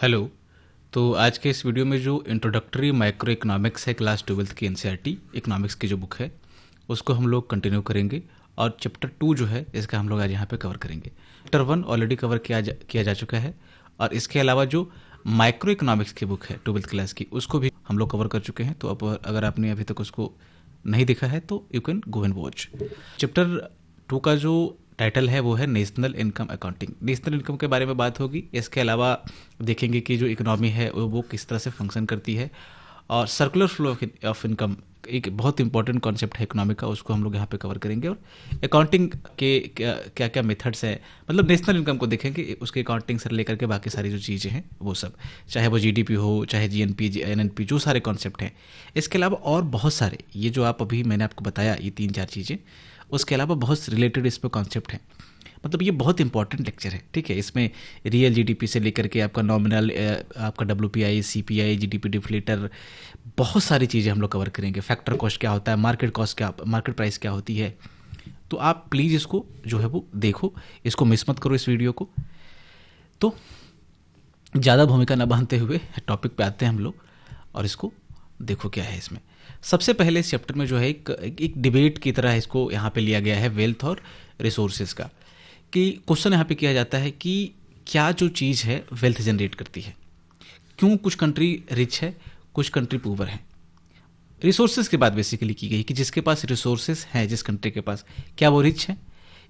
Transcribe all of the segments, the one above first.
Hello. तो आज के इस वीडियो में जो इंट्रोडक्टरी माइक्रो इकोनॉमिक्स है क्लास 12th की एनसीईआरटी इकोनॉमिक्स की जो बुक है उसको हम लोग कंटिन्यू करेंगे और चैप्टर 2 जो है इसका हम लोग आज यहाँ पे कवर करेंगे। चैप्टर 1 ऑलरेडी कवर किया जा चुका है और इसके अलावा जो माइक्रो इकोनॉमिक्स की बुक है 12th क्लास की उसको भी हम लोग कवर कर चुके हैं। तो अब अगर आपने अभी तक उसको नहीं देखा है तो you can go and watch. Chapter 2 का जो टाइटल है वो है national income accounting. National income के बारे में बात होगी। इसके अलावा देखेंगे कि जो इकोनॉमी है वो किस तरह से फंक्शन करती है और सर्कुलर फ्लो ऑफ इनकम एक बहुत इंपॉर्टेंट कॉन्सेप्ट है इकोनॉमी का, उसको हम लोग यहाँ पे कवर करेंगे। और अकाउंटिंग के क्या क्या मेथड्स हैं, मतलब नेशनल इनकम को देखेंगे, उसके अकाउंटिंग से लेकर के बाकी सारी जो चीज़ें हैं वो सब, चाहे वो जीडीपी हो चाहे जीएनपी एनएनपी, जो सारे कॉन्सेप्ट हैं। इसके अलावा और बहुत सारे ये जो आप अभी मैंने आपको बताया ये 3-4 चीज़ें, उसके अलावा बहुत रिलेटेड इस पर कॉन्सेप्ट हैं। मतलब ये बहुत इंपॉर्टेंट लेक्चर है, ठीक है। इसमें रियल जीडीपी से लेकर के आपका नॉमिनल, आपका डब्ल्यूपीआई, सीपीआई, जीडीपी डिफ्लेटर, बहुत सारी चीज़ें हम लोग कवर करेंगे। फैक्टर कॉस्ट क्या होता है, मार्केट कॉस्ट क्या, मार्केट प्राइस क्या होती है। तो आप प्लीज़ इसको जो है वो देखो, इसको मिस मत करो इस वीडियो को। तो ज़्यादा भूमिका न बांधते हुए टॉपिक पे आते हैं हम लोग और इसको देखो क्या है इसमें। सबसे पहले इस चैप्टर में जो है एक डिबेट की तरह इसको यहाँ पे लिया गया है वेल्थ और रिसोर्सेज का, कि क्वेश्चन यहाँ पे किया जाता है कि क्या जो चीज़ है वेल्थ जनरेट करती है, क्यों कुछ कंट्री रिच है कुछ कंट्री पुअर है। रिसोर्सेज की बात बेसिकली की गई कि जिसके पास रिसोर्सेज हैं, जिस कंट्री के पास, क्या वो रिच है,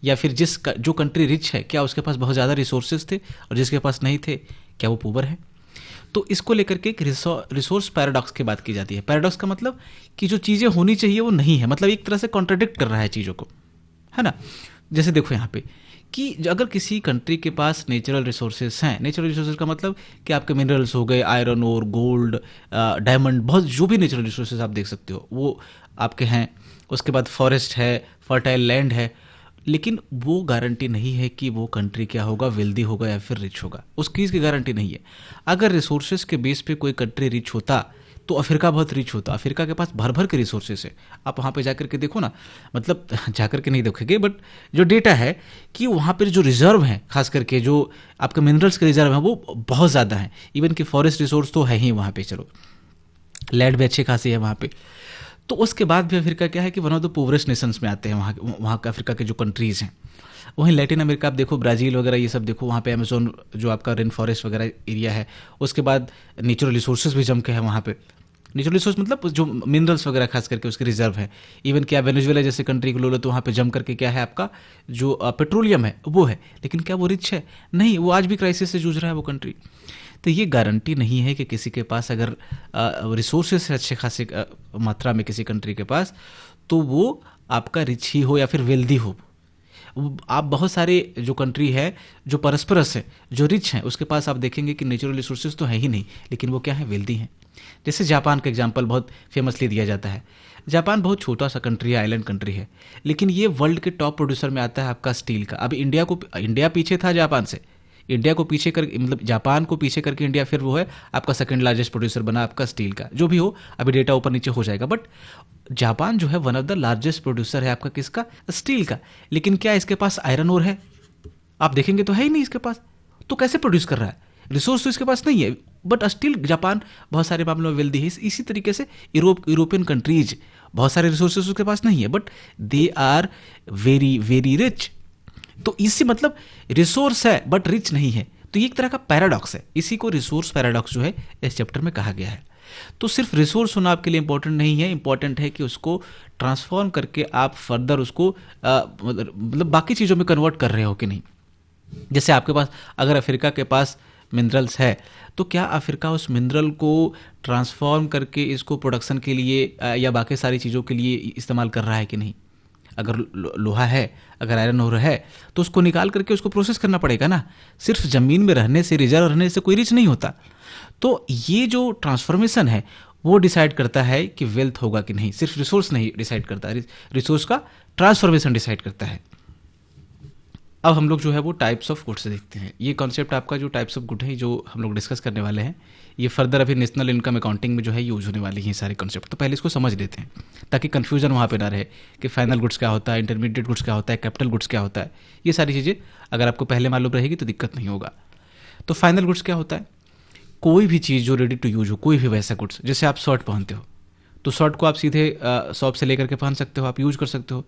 या फिर जो कंट्री रिच है क्या उसके पास बहुत ज़्यादा रिसोर्सेज थे और जिसके पास नहीं थे क्या वो पुअर है। तो इसको लेकर के एक रिसोर्स पैराडॉक्स की बात की जाती है। पैराडॉक्स का मतलब कि जो चीज़ें होनी चाहिए वो नहीं है, मतलब एक तरह से कॉन्ट्राडिक्ट कर रहा है चीज़ों को, है ना। जैसे देखो यहाँ पे कि अगर किसी कंट्री के पास नेचुरल रिसोर्सेज हैं, नेचुरल रिसोर्सेज का मतलब कि आपके मिनरल्स हो गए, आयरन ओर, गोल्ड, डायमंड, बहुत जो भी नेचुरल रिसोर्सेज आप देख सकते हो वो आपके हैं। उसके बाद फॉरेस्ट है, फर्टाइल लैंड है, लेकिन वो गारंटी नहीं है कि वो कंट्री क्या होगा, वेल्दी होगा या फिर रिच होगा, उस चीज़ की गारंटी नहीं है। अगर रिसोर्सेज के बेस पे कोई कंट्री रिच होता तो अफ्रीका बहुत रिच होता। अफ्रीका के पास भर भर के रिसोर्सेज है, आप वहाँ पे जाकर के देखो ना, मतलब जाकर के नहीं देखोगे बट जो डेटा है कि वहाँ पर जो रिजर्व हैं, खास करके जो आपके मिनरल्स के रिजर्व हैं वो बहुत ज़्यादा हैं। इवन कि फॉरेस्ट रिसोर्स तो है ही वहाँ पे, चलो लैंड भी अच्छी खासी है वहाँ पे। तो उसके बाद भी अफ्रीका क्या है कि वन ऑफ द पोवरेस्ट नेशंस में आते हैं वहाँ का अफ्रीका के जो कंट्रीज़ हैं। वहीं लैटिन अमेरिका आप देखो, ब्राज़ील वगैरह ये सब देखो, वहाँ पे अमेजोन जो आपका रेन फॉरेस्ट वगैरह एरिया है। उसके बाद नेचुरल रिसोर्सेज भी जम के है वहाँ पे। नेचुरल रिसोर्स मतलब जो मिनरल्स वगैरह खास करके उसके रिजर्व है। इवन क्या वेनेजुएला जैसे कंट्री को लो तो वहाँ पे जम करके क्या है आपका जो पेट्रोलियम है वो है, लेकिन क्या वो रिच है? नहीं, वो आज भी क्राइसिस से जूझ रहा है वो कंट्री। तो ये गारंटी नहीं है कि किसी के पास अगर रिसोर्सेज है अच्छे खासे मात्रा में किसी कंट्री के पास, तो वो आपका रिच ही हो या फिर वेल्दी हो। आप बहुत सारे जो कंट्री है जो परस्परस है, जो रिच हैं, उसके पास आप देखेंगे कि नेचुरल रिसोर्सेज तो है ही नहीं, लेकिन वो क्या है, वेल्दी हैं। जैसे जापान का एग्जांपल बहुत फेमसली दिया जाता है। जापान बहुत छोटा सा कंट्री है, आइलैंड कंट्री है, लेकिन ये वर्ल्ड के टॉप प्रोड्यूसर में आता है आपका स्टील का। अब इंडिया पीछे था जापान से, इंडिया को पीछे कर, मतलब जापान को पीछे करके इंडिया फिर वो है आपका सेकंड लार्जेस्ट प्रोड्यूसर बना आपका स्टील का। जो भी हो, अभी डेटा ऊपर नीचे हो जाएगा, बट जापान जो है one of the largest producer है आपका किसका, स्टील का। लेकिन क्या इसके पास आयरन ओर है? आप देखेंगे तो है ही नहीं इसके पास। तो कैसे प्रोड्यूस कर रहा है? रिसोर्स तो इसके पास नहीं है, बट स्टिल जापान बहुत सारे मामलों में वेल्दी है। इसी तरीके से यूरोपियन कंट्रीज बहुत सारे रिसोर्सेज उसके पास नहीं है, but they are very very rich. तो इससे मतलब रिसोर्स है बट रिच नहीं है। तो ये एक तरह का पैराडॉक्स है, इसी को रिसोर्स पैराडॉक्स जो है इस चैप्टर में कहा गया है। तो सिर्फ रिसोर्स होना आपके लिए इंपॉर्टेंट नहीं है, इंपॉर्टेंट है कि उसको ट्रांसफॉर्म करके आप फर्दर उसको मतलब बाकी चीज़ों में कन्वर्ट कर रहे हो कि नहीं। जैसे आपके पास अगर अफ्रीका के पास मिनरल्स है, तो क्या अफ्रीका उस मिनरल को ट्रांसफॉर्म करके इसको प्रोडक्शन के लिए या बाकी सारी चीज़ों के लिए इस्तेमाल कर रहा है कि नहीं। अगर लोहा है, अगर आयरन ओर है, तो उसको निकाल करके उसको प्रोसेस करना पड़ेगा ना। सिर्फ ज़मीन में रहने से, रिजर्व रहने से कोई रिच नहीं होता। तो ये जो ट्रांसफॉर्मेशन है वो डिसाइड करता है कि वेल्थ होगा कि नहीं। सिर्फ रिसोर्स नहीं डिसाइड करता, रिसोर्स का ट्रांसफॉर्मेशन डिसाइड करता है। अब हम लोग जो है वो टाइप्स ऑफ गुड्स देखते हैं। ये कॉन्सेप्ट आपका जो टाइप्स ऑफ गुड है जो हम लोग डिस्कस करने वाले हैं, ये फर्दर अभी नेशनल इनकम अकाउंटिंग में जो है यूज होने वाली है सारे कॉन्सेप्ट। तो पहले इसको समझ लेते हैं ताकि कन्फ्यूजन वहाँ पे ना रहे कि फाइनल गुड्स क्या होता है, इंटरमीडिएट गुड्स क्या होता है, कैपिटल गुड्स क्या होता है। ये सारी चीज़ें अगर आपको पहले मालूम रहेगी तो दिक्कत नहीं होगा। तो फाइनल गुड्स क्या होता है कोई भी चीज़ जो रेडी टू यूज हो, कोई भी वैसा गुड्स, जैसे आप शर्ट पहनते हो तो शर्ट को आप सीधे शॉप से लेकर के पहन सकते हो, आप यूज कर सकते हो।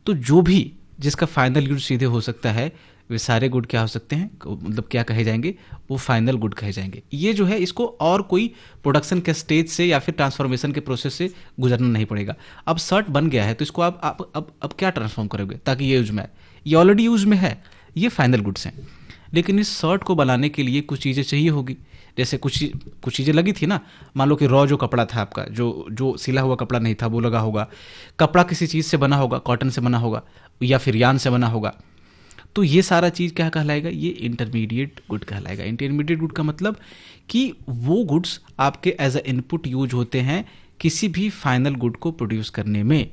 तो जो भी जिसका फाइनल यूज सीधे हो सकता है, वे सारे गुड क्या हो सकते हैं, मतलब क्या कहे जाएंगे, वो फाइनल गुड कहे जाएंगे। ये जो है इसको और कोई प्रोडक्शन के स्टेज से या फिर ट्रांसफॉर्मेशन के प्रोसेस से गुजरना नहीं पड़ेगा। अब शर्ट बन गया है तो इसको आप अब क्या ट्रांसफॉर्म करोगे ताकि ये यूज में आए, ये ऑलरेडी यूज में है, ये फाइनल गुड्स हैं। लेकिन इस शर्ट को बनाने के लिए कुछ चीज़ें चाहिए होगी, जैसे कुछ चीज़ें लगी थी ना, मान लो कि रॉ जो कपड़ा था आपका, जो जो सिला हुआ कपड़ा नहीं था वो लगा होगा, कपड़ा किसी चीज़ से बना होगा, कॉटन से बना होगा या फिर यान से बना होगा, तो ये सारा चीज़ क्या कहलाएगा, ये इंटरमीडिएट गुड कहलाएगा। इंटरमीडिएट गुड का मतलब कि वो गुड्स आपके एज अ इनपुट यूज होते हैं किसी भी फाइनल गुड को प्रोड्यूस करने में,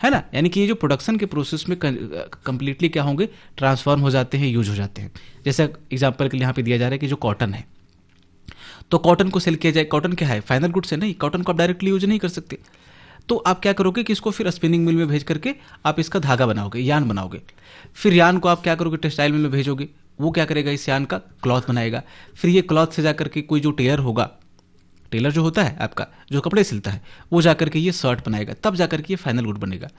है ना। यानी कि ये जो प्रोडक्शन के प्रोसेस में कंप्लीटली क्या होंगे, ट्रांसफॉर्म हो जाते हैं, यूज हो जाते हैं। जैसे एग्जांपल के लिए यहाँ पे दिया जा रहा है कि जो कॉटन है, तो कॉटन को सेल किया जाए, कॉटन क्या है, फाइनल गुड्स है, नहीं, कॉटन को आप डायरेक्टली यूज नहीं कर सकते। तो आप क्या करोगे कि इसको फिर स्पिनिंग मिल में भेज करके आप इसका धागा बनाओगे, यान बनाओगे। फिर यान को आप क्या करोगे, टेक्सटाइल मिल में भेजोगे, वो क्या करेगा, इस यान का क्लॉथ बनाएगा। फिर ये क्लॉथ से जाकर के कोई जो टेलर होगा, टेलर जो होता है आपका जो कपड़े सिलता है, वो जाकर के ये शर्ट बनाएगा, तब जाकर के ये फाइनल गुड बनेगा।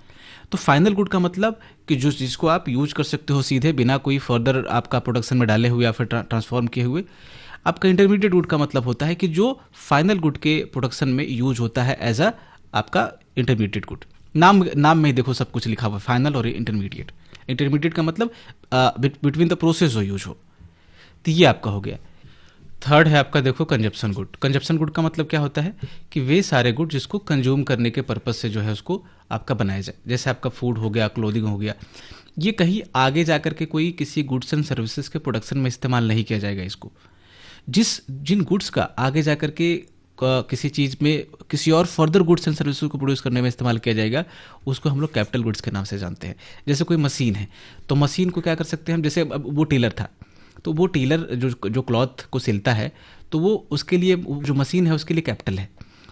तो फाइनल गुड का मतलब कि जो जिसको आप यूज कर सकते हो सीधे बिना कोई फर्दर आपका प्रोडक्शन में डाले हुए या फिर ट्रांसफॉर्म किए हुए। आपका इंटरमीडिएट गुड का मतलब होता है कि जो फाइनल गुड के प्रोडक्शन में यूज होता है एज अ आपका इंटरमीडिएट गुड। नाम में ही देखो सब कुछ लिखा हुआ है, फाइनल और इंटरमीडिएट। इंटरमीडिएट का मतलब बिटवीन द प्रोसेस जो यूज हो, तो ये आपका हो गया। थर्ड है आपका देखो कंजप्शन गुड। कंजप्शन गुड का मतलब क्या होता है कि वे सारे गुड जिसको कंज्यूम करने के पर्पज से जो है उसको आपका बनाया जाए। जैसे आपका फूड हो गया, क्लोथिंग हो गया, ये कहीं आगे जाकर के कोई किसी गुड्स एंड सर्विसेज के प्रोडक्शन में इस्तेमाल नहीं किया जाएगा इसको। जिन गुड्स का आगे जाकर के किसी चीज़ में किसी और फर्दर गुड्स एंड सर्विसेज को प्रोड्यूस करने में इस्तेमाल किया जाएगा, उसको हम लोग कैपिटल गुड्स के नाम से जानते हैं। जैसे कोई मशीन है, तो मशीन को क्या कर सकते हैं हम, जैसे अब वो टेलर था, तो वो टेलर जो क्लॉथ को सिलता है, तो वो उसके लिए जो मशीन है उसके लिए कैपिटल है।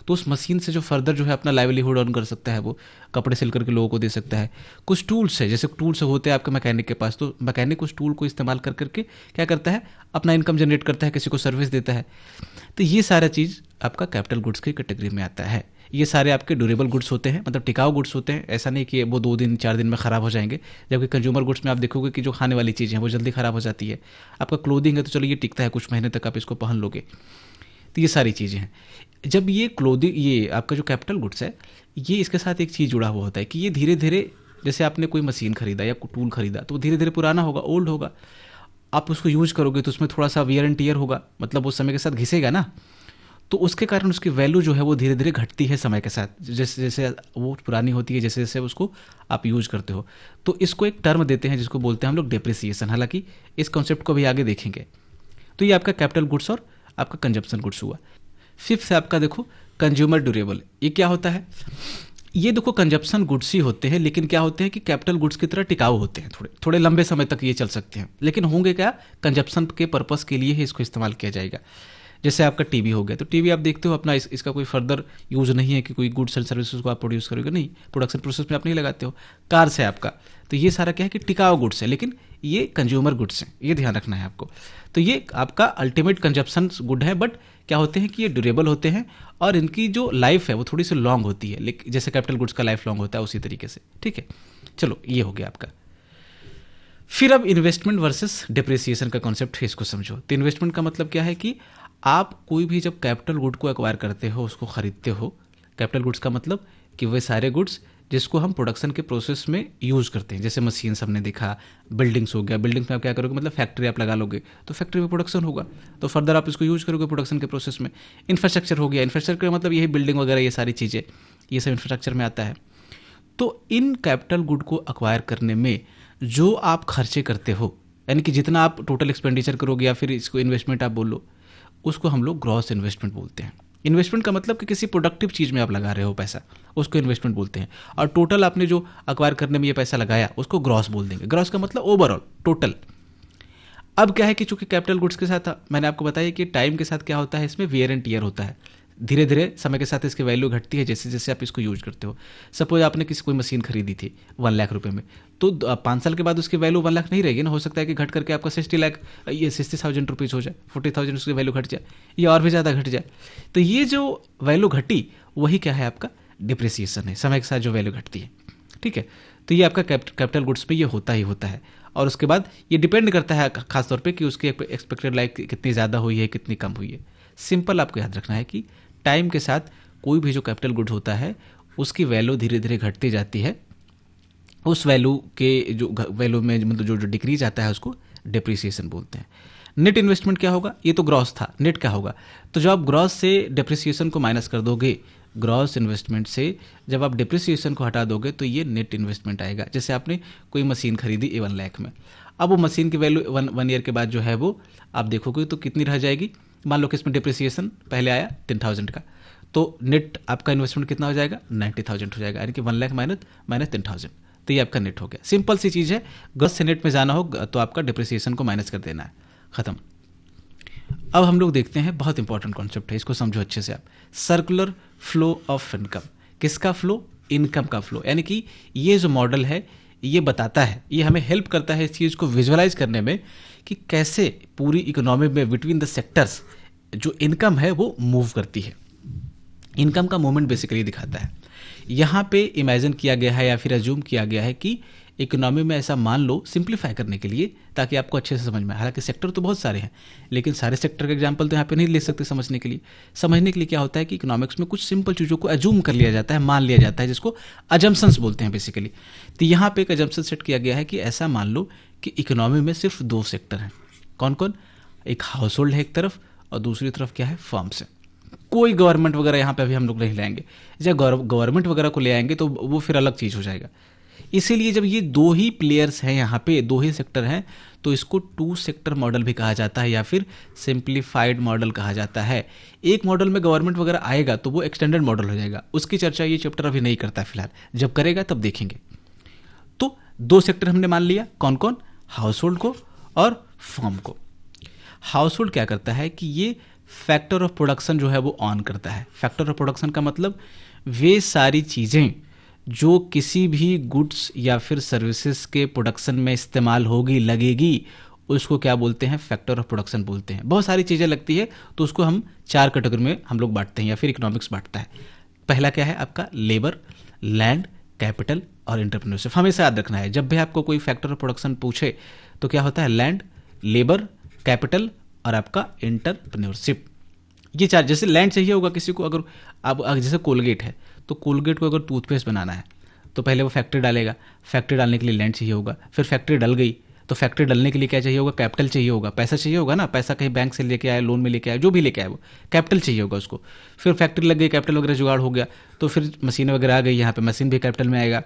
तो उस मशीन से जो फर्दर जो है अपना लाइवलीहुड अर्न कर सकता है, वो कपड़े सिल करके लोगों को दे सकता है। कुछ टूल्स है, जैसे टूल्स होते हैं आपके मैकेनिक के पास, तो मैकेनिक उस टूल को इस्तेमाल कर करके क्या करता है, अपना इनकम जनरेट करता है, किसी को सर्विस देता है। तो ये सारा चीज़ आपका कैपिटल गुड्स की कैटेगरी में आता है। ये सारे आपके ड्यूरेबल गुड्स होते हैं, मतलब टिकाऊ गुड्स होते हैं। ऐसा नहीं कि वो 2 दिन 4 दिन में ख़राब हो जाएंगे। जबकि कंज्यूमर गुड्स में आप देखोगे कि जो खाने वाली चीज़ें हैं वो जल्दी ख़राब हो जाती है। आपका क्लोथिंग है तो चलो ये टिकता है, कुछ महीने तक आप इसको पहन लोगे। तो ये सारी चीज़ें हैं। जब ये क्लोथिंग, ये आपका जो कैपिटल गुड्स है, ये इसके साथ एक चीज़ जुड़ा हुआ होता है कि ये धीरे धीरे, जैसे आपने कोई मशीन खरीदा या कोई टूल खरीदा, तो धीरे धीरे पुराना होगा, ओल्ड होगा। आप उसको यूज करोगे तो उसमें थोड़ा सा वियर एंड टियर होगा, मतलब वो समय के साथ घिसेगा ना, तो उसके कारण उसकी वैल्यू जो है वो धीरे धीरे घटती है समय के साथ, जैसे जैसे वो पुरानी होती है, जैसे जैसे उसको आप यूज करते हो। तो इसको एक टर्म देते हैं जिसको बोलते हैं हम लोग डेप्रिसिएशन। हालांकि इस कॉन्सेप्ट को भी आगे देखेंगे। तो ये आपका कैपिटल गुड्स और आपका कंजप्शन गुड्स हुआ। फिफ्थ से आपका देखो कंज्यूमर ड्यूरेबल। ये क्या होता है, ये देखो कंजप्शन गुड्स ही होते हैं, लेकिन क्या होते हैं कि कैपिटल गुड्स की तरह टिकाऊ होते हैं, थोड़े थोड़े लंबे समय तक ये चल सकते हैं, लेकिन होंगे क्या, कंजप्शन के पर्पस के लिए ही इसको इस्तेमाल किया जाएगा। जैसे आपका टीवी हो गया, तो टीवी आप देखते हो अपना इसका कोई फर्दर यूज नहीं है कि कोई गुड्स एंड सर्विसेज को आप प्रोड्यूस करोगे, नहीं, प्रोडक्शन प्रोसेस में आप नहीं लगाते हो। कार्स है आपका, तो ये सारा क्या है कि टिकाऊ गुड्स है, लेकिन ये कंज्यूमर गुड्स हैं, ये ध्यान रखना है आपको। तो ये आपका अल्टीमेट कंजप्शन गुड है, बट क्या होते हैं कि ये ड्यूरेबल होते हैं और इनकी जो लाइफ है वो थोड़ी सी लॉन्ग होती है, लेकिन जैसे कैपिटल गुड्स का लाइफ लॉन्ग होता है उसी तरीके से। ठीक है, चलो ये हो गया आपका। फिर अब इन्वेस्टमेंट वर्सेस डिप्रिसिएशन का कॉन्सेप्ट है, इसको समझो। तो इन्वेस्टमेंट का मतलब क्या है कि आप कोई भी जब कैपिटल गुड को एक्वायर करते हो, उसको खरीदते हो, कैपिटल गुड्स का मतलब कि वे सारे गुड्स जिसको हम प्रोडक्शन के प्रोसेस में यूज़ करते हैं। जैसे मशीन हमने देखा, बिल्डिंग्स हो गया, बिल्डिंग्स में आप क्या करोगे, मतलब फैक्ट्री आप लगा लोगे तो फैक्ट्री में प्रोडक्शन होगा, तो फर्दर आप इसको यूज करोगे प्रोडक्शन के प्रोसेस में। इंफ्रास्ट्रक्चर हो गया, इंफ्रास्ट्रक्चर का मतलब यही बिल्डिंग वगैरह, ये सारी चीज़ें, ये सब इंफ्रास्ट्रक्चर में आता है। तो इन कैपिटल गुड को एक्वायर करने में जो आप खर्चे करते हो, यानी कि जितना आप टोटल एक्सपेंडिचर करोगे या फिर इसको इन्वेस्टमेंट आप बोल लो, उसको हम लोग ग्रॉस इन्वेस्टमेंट बोलते हैं। इन्वेस्टमेंट का मतलब कि किसी प्रोडक्टिव चीज़ में आप लगा रहे हो पैसा, उसको इन्वेस्टमेंट बोलते हैं। और टोटल आपने जो एक्वायर करने में ये पैसा लगाया, उसको ग्रॉस बोल देंगे। ग्रॉस का मतलब ओवरऑल, टोटल। अब क्या है कि चूंकि कैपिटल गुड्स के साथ मैंने आपको बताया कि टाइम के साथ क्या होता है, इसमें वियर एंड टियर होता है। धीरे धीरे समय के साथ इसकी वैल्यू घटती है जैसे जैसे आप इसको यूज करते हो। सपोज आपने किसी कोई मशीन खरीदी थी 1 लाख रुपए में, तो 5 साल के बाद उसकी वैल्यू 1 लाख नहीं रहेगी ना, हो सकता है कि घट करके आपका 60,000 रुपीज़ हो जाए, 40,000 उसकी वैल्यू घट जाए या और भी ज़्यादा घट जाए। तो ये जो वैल्यू घटी वही क्या है, आपका डिप्रिसिएशन है, समय के साथ जो वैल्यू घटती है। ठीक है, तो ये आपका कैपिटल गुड्स पे ये होता ही होता है। और उसके बाद ये डिपेंड करता है खासतौर पे कि उसकी एक्सपेक्टेड लाइफ कितनी ज़्यादा हुई है कितनी कम हुई है। सिंपल आपको याद रखना है कि टाइम के साथ कोई भी जो कैपिटल गुड होता है उसकी वैल्यू धीरे धीरे घटती जाती है। उस वैल्यू के जो वैल्यू में मतलब जो डिक्रीज आता है उसको डिप्रिसिएशन बोलते हैं। नेट इन्वेस्टमेंट क्या होगा, ये तो ग्रॉस था, नेट क्या होगा, तो जब आप ग्रॉस से डिप्रिसिएशन को माइनस कर दोगे, ग्रॉस इन्वेस्टमेंट से जब आप डिप्रिसिएशन को हटा दोगे तो ये नेट इन्वेस्टमेंट आएगा। जैसे आपने कोई मशीन खरीदी 1 लाख में, अब वो मशीन की वैल्यू वन ईयर के बाद जो है वो आप देखोगे तो कितनी रह जाएगी। मान लो कि इसमें डिप्रिसिएशन पहले आया 10,000 का, तो नेट आपका इन्वेस्टमेंट कितना हो जाएगा, 90,000 हो जाएगा, यानी कि 1 लाख माइनस 10,000, तो ये आपका नेट हो गया। सिंपल सी चीज़ है, ग्रॉस से नेट में जाना हो तो आपका डिप्रिसिएशन को माइनस कर देना है, खत्म। अब हम लोग देखते हैं, बहुत इंपॉर्टेंट कॉन्सेप्ट है, इसको समझो अच्छे से आप। सर्कुलर फ्लो ऑफ इनकम, किसका फ्लो, इनकम का फ्लो। यानी कि ये जो मॉडल है ये बताता है, ये हमें हेल्प करता है इस चीज़ को विजुअलाइज करने में कि कैसे पूरी इकोनॉमी में बिटवीन द सेक्टर्स जो इनकम है वो मूव करती है। इनकम का मूवमेंट बेसिकली दिखाता है। यहाँ पे इमेजिन किया गया है या फिर अज्यूम किया गया है कि इकोनॉमी में ऐसा मान लो, सिंप्लीफाई करने के लिए ताकि आपको अच्छे से समझ में आए। हालांकि सेक्टर तो बहुत सारे हैं, लेकिन सारे सेक्टर के एग्जांपल तो यहाँ पे नहीं ले सकते समझने के लिए। समझने के लिए क्या होता है कि इकोनॉमिक्स में कुछ सिंपल चीज़ों को अज्यूम कर लिया जाता है, मान लिया जाता है, जिसको अजम्पशंस बोलते हैं बेसिकली। तो यहाँ पे एक अजम्पशन सेट किया गया है कि ऐसा मान लो कि इकोनॉमी में सिर्फ 2 सेक्टर हैं। कौन कौन, एक हाउस होल्ड है एक तरफ और दूसरी तरफ क्या है, फर्म्स है। कोई गवर्नमेंट वगैरह यहाँ पे अभी हम लोग नहीं लाएंगे। जब गवर्नमेंट वगैरह को ले आएंगे तो वो फिर अलग चीज़ हो जाएगा। इसीलिए जब ये 2 ही प्लेयर्स हैं, यहाँ पे 2 ही सेक्टर हैं, तो इसको 2 सेक्टर मॉडल भी कहा जाता है या फिर सिंप्लीफाइड मॉडल कहा जाता है। एक मॉडल में गवर्नमेंट वगैरह आएगा तो वो एक्सटेंडेड मॉडल हो जाएगा, उसकी चर्चा ये चैप्टर अभी नहीं करता फिलहाल, जब करेगा तब देखेंगे। तो 2 सेक्टर हमने मान लिया, कौन कौन, हाउस होल्ड को और फर्म को। हाउस होल्ड क्या करता है कि ये फैक्टर ऑफ प्रोडक्शन जो है वो ऑन करता है। फैक्टर ऑफ प्रोडक्शन का मतलब वे सारी चीज़ें जो किसी भी गुड्स या फिर सर्विसेज के प्रोडक्शन में इस्तेमाल होगी, लगेगी, उसको क्या बोलते हैं, फैक्टर ऑफ प्रोडक्शन बोलते हैं। बहुत सारी चीज़ें लगती है तो उसको हम 4 कैटेगरी में हम लोग बांटते हैं या फिर इकोनॉमिक्स बांटता है। पहला क्या है आपका, लेबर, लैंड, कैपिटल और एंटरप्रेन्योरशिप। हमेशा याद रखना है, जब भी आपको कोई फैक्टर ऑफ प्रोडक्शन पूछे तो क्या होता है, लैंड, लेबर, कैपिटल और आपका एंटरप्रेन्योरशिप। ये 4, जैसे लैंड चाहिए होगा किसी को, अगर आप जैसे कोलगेट है तो कोलगेट को अगर टूथपेस्ट बनाना है तो पहले वो फैक्ट्री डालेगा, फैक्ट्री डालने के लिए लैंड चाहिए होगा, फिर फैक्ट्री डल गई तो फैक्ट्री डलने के लिए क्या चाहिए होगा, कैपिटल चाहिए होगा, पैसा चाहिए होगा ना, पैसा कहीं बैंक से लेके आया, लोन में लेके आया, जो भी लेके आया वो कैपिटल चाहिए होगा उसको। फिर फैक्ट्री लग गई, कैपिटल वगैरह जुगाड़ हो गया तो फिर मशीन वगैरह आ गई, यहाँ पे मशीन भी कैपिटल में आएगा।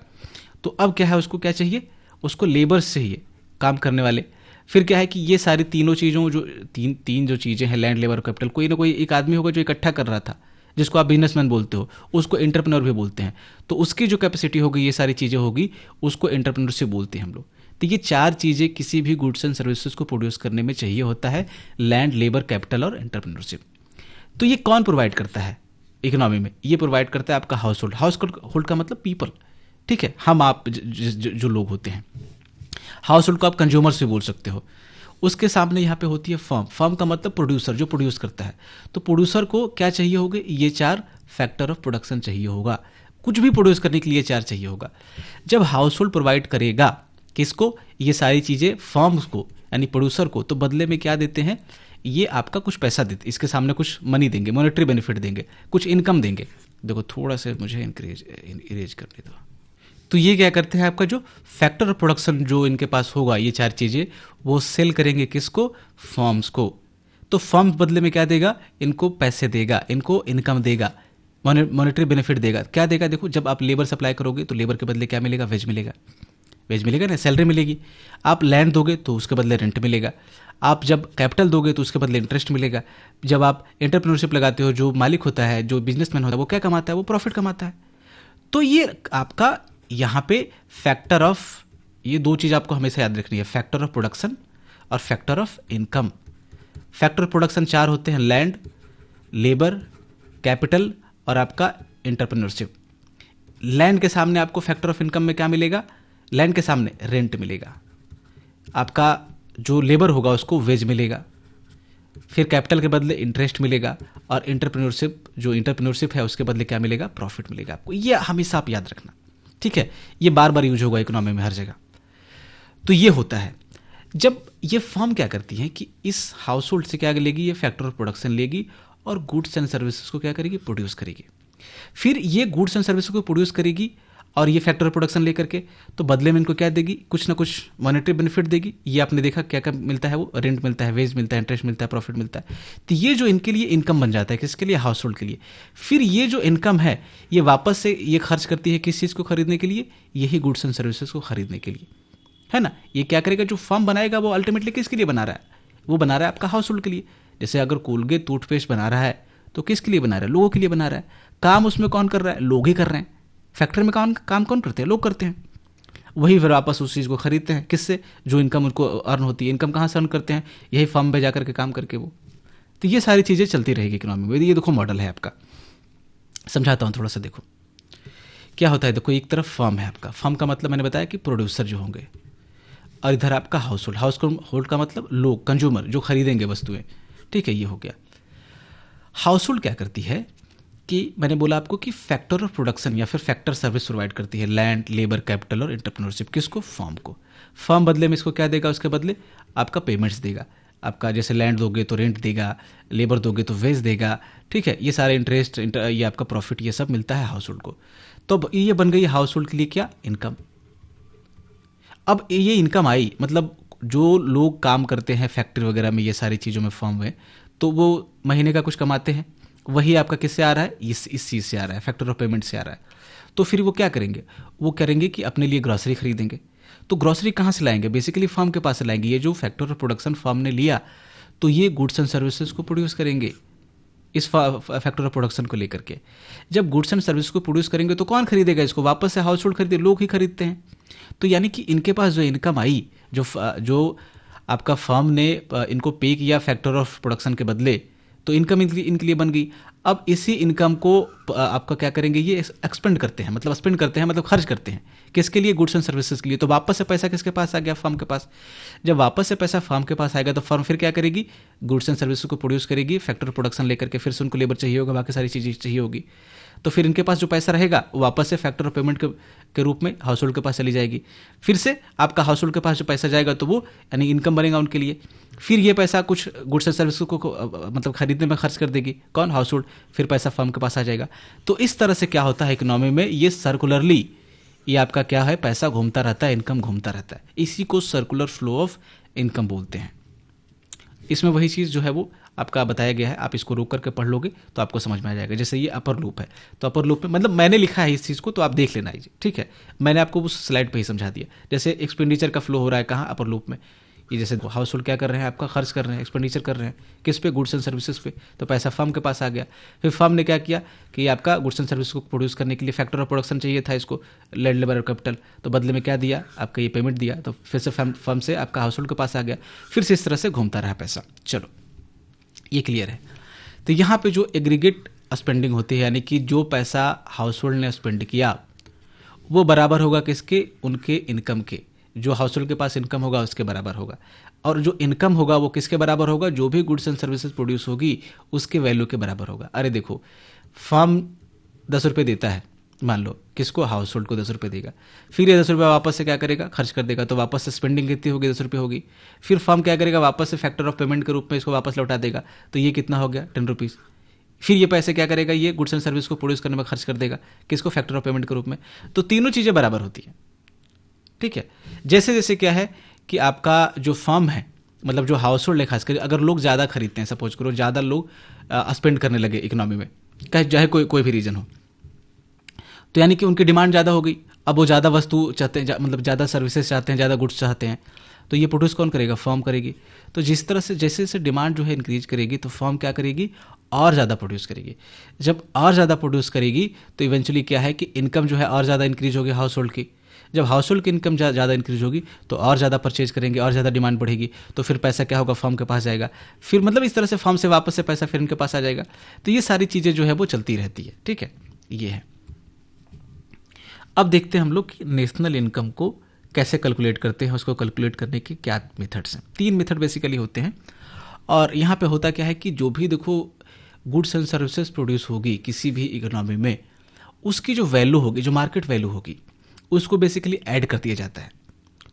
तो अब क्या है, उसको क्या चाहिए, उसको लेबर्स चाहिए, काम करने वाले। फिर क्या है कि ये सारी तीनों चीज़ों जो तीन जो चीज़ें हैं, लैंड, लेबर और कैपिटल, कोई ना कोई एक आदमी होगा जो इकट्ठा कर रहा था, जिसको आप बिजनेसमैन बोलते हो, उसको एंटरप्रेन्योर भी बोलते हैं। तो उसकी जो कैपेसिटी होगी, ये सारी चीज़ें होगी, उसको एंटरप्रेन्योरशिप बोलते हैं हम लोग। तो ये 4 चीज़ें किसी भी गुड्स एंड सर्विसेज को प्रोड्यूस करने में चाहिए होता है, लैंड, लेबर, कैपिटल और एंटरप्रेन्योरशिप। तो ये कौन प्रोवाइड करता है इकोनॉमी में, ये प्रोवाइड करता है आपका हाउस होल्ड। हाउस होल्ड का मतलब पीपल, ठीक है, हम आप जो लोग होते हैं। हाउस होल्ड को आप कंज्यूमर्स भी बोल सकते हो। उसके सामने यहाँ पे होती है फर्म। फर्म का मतलब प्रोड्यूसर, जो प्रोड्यूस करता है। तो प्रोड्यूसर को क्या चाहिए होगा, ये 4 फैक्टर ऑफ प्रोडक्शन चाहिए होगा। कुछ भी प्रोड्यूस करने के लिए 4 चाहिए होगा। जब हाउस होल्ड प्रोवाइड करेगा किसको, ये सारी चीज़ें फर्म्स को, यानी प्रोड्यूसर को, तो बदले में क्या देते हैं, ये आपका कुछ पैसा देते, इसके सामने कुछ मनी देंगे, मॉनेटरी बेनिफिट देंगे, कुछ इनकम देंगे। देखो थोड़ा सा मुझे इरेज करने दो। तो ये क्या करते हैं, आपका जो फैक्टर ऑफ प्रोडक्शन जो इनके पास होगा, ये 4 चीज़ें वो सेल करेंगे किसको, फर्म्स को। तो फर्म बदले में क्या देगा, इनको पैसे देगा, इनको इनकम देगा, मॉनेटरी बेनिफिट देगा। क्या देगा, देखो जब आप लेबर सप्लाई करोगे तो लेबर के बदले क्या मिलेगा, वेज मिलेगा, वेज मिलेगा ना, सैलरी मिलेगी। आप लैंड दोगे तो उसके बदले रेंट मिलेगा। आप जब कैपिटल दोगे तो उसके बदले इंटरेस्ट मिलेगा। जब आप एंटरप्रेन्योरशिप लगाते हो, जो मालिक होता है, जो बिजनेसमैन होता है, वो क्या कमाता है, वो प्रॉफिट कमाता है। तो ये आपका यहाँ पे फैक्टर ऑफ, ये 2 चीज़ आपको हमेशा याद रखनी है, फैक्टर ऑफ प्रोडक्शन और factor of income. Factor of production 4 होते हैं, लैंड, लेबर, कैपिटल और आपका एंटरप्रेन्योरशिप। लैंड के सामने आपको फैक्टर ऑफ इनकम में क्या मिलेगा? लैंड के सामने रेंट मिलेगा, आपका जो लेबर होगा उसको वेज मिलेगा, फिर कैपिटल के बदले इंटरेस्ट मिलेगा, और एंटरप्रेन्योरशिप है उसके बदले क्या मिलेगा? प्रॉफिट मिलेगा आपको। ये हमेशा आप याद रखना, ठीक है? ये बार बार यूज होगा इकोनॉमी में हर जगह। तो ये होता है। जब ये फर्म क्या करती है कि इस हाउस होल्ड से क्या लेगी? ये फैक्टर ऑफ प्रोडक्शन लेगी और गुड्स एंड सर्विसेज को क्या करेगी? प्रोड्यूस करेगी। फिर ये गुड्स एंड सर्विसेज को प्रोड्यूस करेगी और ये फैक्टर ऑफ प्रोडक्शन लेकर के, तो बदले में इनको क्या देगी? कुछ ना कुछ मॉनेटरी बेनिफिट देगी। ये आपने देखा क्या क्या मिलता है? वो रेंट मिलता है, वेज मिलता है, इंटरेस्ट मिलता है, प्रॉफिट मिलता है। तो ये जो इनके लिए इनकम बन जाता है, किसके लिए? हाउस होल्ड के लिए। फिर ये जो इनकम है ये वापस से ये खर्च करती है किस चीज़ को खरीदने के लिए? यही गुड्स एंड सर्विसेज को खरीदने के लिए, है ना? ये क्या करेगा? जो फर्म बनाएगा वो अल्टीमेटली किसके लिए बना रहा है? वो बना रहा है आपका हाउस होल्ड के लिए। जैसे अगर कोलगेट टूथपेस्ट बना रहा है तो किसके लिए बना रहा है? लोगों के लिए बना रहा है। काम उसमें कौन कर रहा है? लोग ही कर रहे हैं। फैक्ट्री में काम कौन करते हैं? लोग करते हैं। वही फिर वापस उस चीज़ को खरीदते हैं, किससे? जो इनकम उनको अर्न होती है। इनकम कहाँ से अर्न करते हैं? यही फर्म में जा करके काम करके वो। तो ये सारी चीज़ें चलती रहेगी इकोनॉमी में। ये देखो मॉडल है आपका, समझाता हूँ थोड़ा सा। देखो क्या होता है। देखो एक तरफ फर्म है आपका। फर्म का मतलब मैंने बताया कि प्रोड्यूसर जो होंगे, और इधर आपका हाउस होल्ड। हाउस होल्ड का मतलब लोग, कंज्यूमर जो खरीदेंगे वस्तुएं, ठीक है? ये हो गया। हाउस होल्ड क्या करती है कि मैंने बोला आपको कि फैक्टर ऑफ प्रोडक्शन या फिर फैक्टर सर्विस प्रोवाइड करती है। लैंड, लेबर, कैपिटल और एंटरप्रेन्योरशिप। किसको? फर्म को। फर्म बदले में इसको क्या देगा? उसके बदले आपका पेमेंट्स देगा। आपका जैसे लैंड दोगे तो रेंट देगा, लेबर दोगे तो वेज देगा, ठीक है? ये सारे इंटरेस्ट, ये आपका प्रॉफिट, ये सब मिलता है हाउस होल्ड को। तो ये बन गई हाउस होल्ड के लिए क्या? इनकम। अब ये इनकम आई, मतलब जो लोग काम करते हैं फैक्ट्री वगैरह में, ये सारी चीज़ों में, फर्म में, तो वो महीने का कुछ कमाते हैं। वही आपका किससे आ रहा है? इस चीज़ से आ रहा है, फैक्टर ऑफ पेमेंट से आ रहा है। तो फिर वो क्या करेंगे? वो करेंगे कि अपने लिए ग्रॉसरी खरीदेंगे। तो ग्रॉसरी कहाँ से लाएंगे? बेसिकली फर्म के पास से लाएंगे। ये जो फैक्टर ऑफ प्रोडक्शन फर्म ने लिया, तो ये गुड्स एंड सर्विसेज को प्रोड्यूस करेंगे इस फैक्टर ऑफ प्रोडक्शन को लेकर के। जब गुड्स एंड सर्विस को प्रोड्यूस करेंगे तो कौन खरीदेगा इसको? वापस से हाउस होल्ड खरीदे, लोग ही खरीदते हैं। तो यानी कि इनके पास जो इनकम आई, जो आपका फर्म ने इनको पे किया फैक्टर ऑफ प्रोडक्शन के बदले, तो इनकम इनके लिए बन गई। अब इसी इनकम को आपका क्या करेंगे? ये एक्सपेंड करते हैं, मतलब स्पेंड करते हैं, मतलब खर्च करते हैं। किसके लिए? गुड्स एंड सर्विसेज के लिए। तो वापस से पैसा किसके पास आ गया? फर्म के पास। जब वापस से पैसा फर्म के पास आएगा तो फर्म फिर क्या करेगी? गुड्स एंड सर्विसेज को प्रोड्यूस करेगी, फैक्टर प्रोडक्शन लेकर के। फिर से उनको लेबर चाहिए होगा, बाकी सारी चीज़ें चाहिए होगी। तो फिर इनके पास जो पैसा रहेगा वो वापस से फैक्टर ऑफ पेमेंट के रूप में हाउस होल्ड के पास चली जाएगी। फिर से आपका हाउस होल्ड के पास जो पैसा जाएगा तो वो यानी इनकम बनेगा उनके लिए। फिर ये पैसा कुछ गुड्स एंड सर्विस को मतलब खरीदने में खर्च कर देगी कौन? House hold. फिर पैसा फर्म के पास आ जाएगा। तो इस तरह से क्या होता है इकोनॉमी में? ये सर्कुलरली ये आपका क्या है? पैसा घूमता रहता है, इनकम घूमता रहता है। इसी को सर्कुलर फ्लो ऑफ इनकम बोलते हैं। इसमें वही चीज़ जो है वो आपका बताया गया है। आप इसको रोक करके पढ़ लोगे तो आपको समझ में आ जाएगा। जैसे ये अपर लूप है, तो अपर लूप में मतलब मैंने लिखा है इस चीज़ को, तो आप देख लेना, ठीक है? मैंने आपको उस स्लाइड पे ही समझा दिया। जैसे एक्सपेंडिचर का फ्लो हो रहा है कहाँ? अपर लूप में। ये जैसे हाउस होल्ड क्या कर रहे हैं? आपका खर्च कर रहे हैं, एक्सपेंडिचर कर रहे हैं। किस पे? गुड्स एंड सर्विसेज पे। तो पैसा फर्म के पास आ गया। फिर फर्म ने क्या किया कि आपका गुड्स एंड सर्विस को प्रोड्यूस करने के लिए फैक्टर ऑफ प्रोडक्शन चाहिए था इसको, लैंड, लेबर और कैपिटल। तो बदले में क्या दिया? आपका ये पेमेंट दिया। तो फिर से फर्म से आपका हाउस होल्ड के पास आ गया। फिर से इस तरह से घूमता रहा पैसा। चलो ये क्लियर है। तो यहाँ पे जो एग्रीगेट स्पेंडिंग होती है, यानी कि जो पैसा हाउस होल्ड ने स्पेंड किया वो बराबर होगा किसके? उनके इनकम के। जो हाउस होल्ड के पास इनकम होगा उसके बराबर होगा। और जो इनकम होगा वो किसके बराबर होगा? जो भी गुड्स एंड सर्विसेज प्रोड्यूस होगी उसके वैल्यू के बराबर होगा। अरे देखो, फर्म 10 रुपये देता है, मान लो किसको? हाउस होल्ड को 10 रुपये देगा। फिर ये 10 रुपये वापस से क्या करेगा? खर्च कर देगा। तो वापस से स्पेंडिंग कितनी होगी? 10 रुपये होगी। फिर फर्म क्या करेगा? वापस से फैक्टर ऑफ पेमेंट के रूप में इसको वापस लौटा देगा। तो ये कितना हो गया? 10 रुपीज़। फिर ये पैसे क्या करेगा? ये गुड्स एंड सर्विस को प्रोड्यूस करने में खर्च कर देगा। किसको? फैक्टर ऑफ पेमेंट के रूप में। तो तीनों चीज़ें बराबर होती हैं, ठीक है? जैसे जैसे क्या है कि आपका जो फर्म है, मतलब जो हाउस होल्ड है, खासकर अगर लोग ज़्यादा खरीदते हैं, सपोज करो ज़्यादा लोग स्पेंड करने लगे इकोनॉमी में, चाहे कोई भी रीज़न हो, तो यानी कि उनकी डिमांड ज़्यादा हो गई। अब वो ज़्यादा वस्तु चाहते हैं, मतलब ज़्यादा सर्विसेज चाहते हैं, ज़्यादा गुड्स चाहते हैं। तो ये प्रोड्यूस कौन करेगा? फर्म करेगी। तो जिस तरह से जैसे जैसे डिमांड जो है इंक्रीज करेगी तो फर्म क्या करेगी? और ज़्यादा प्रोड्यूस करेगी। जब और ज़्यादा प्रोड्यूस करेगी तो इवेंचुअली क्या है कि इनकम जो है और ज़्यादा इंक्रीज होगी हाउस होल्ड की। जब हाउस होल्ड की इनकम ज़्यादा इंक्रीज होगी तो और ज़्यादा परचेज करेंगे और ज़्यादा डिमांड बढ़ेगी, तो फिर पैसा क्या होगा, फर्म के पास जाएगा, फिर मतलब इस तरह से फर्म से वापस से पैसा फिर इनके पास आ जाएगा। तो ये सारी चीज़ें जो है वो चलती रहती है, ठीक है, ये है। अब देखते हैं हम लोग कि नेशनल इनकम को कैसे कैलकुलेट करते हैं, उसको कैलकुलेट करने के क्या मेथड्स हैं। 3 मेथड बेसिकली होते हैं। और यहाँ पे होता क्या है कि जो भी देखो गुड्स एंड सर्विसेज प्रोड्यूस होगी किसी भी इकोनॉमी में, उसकी जो वैल्यू होगी, जो मार्केट वैल्यू होगी, उसको बेसिकली ऐड कर दिया जाता है।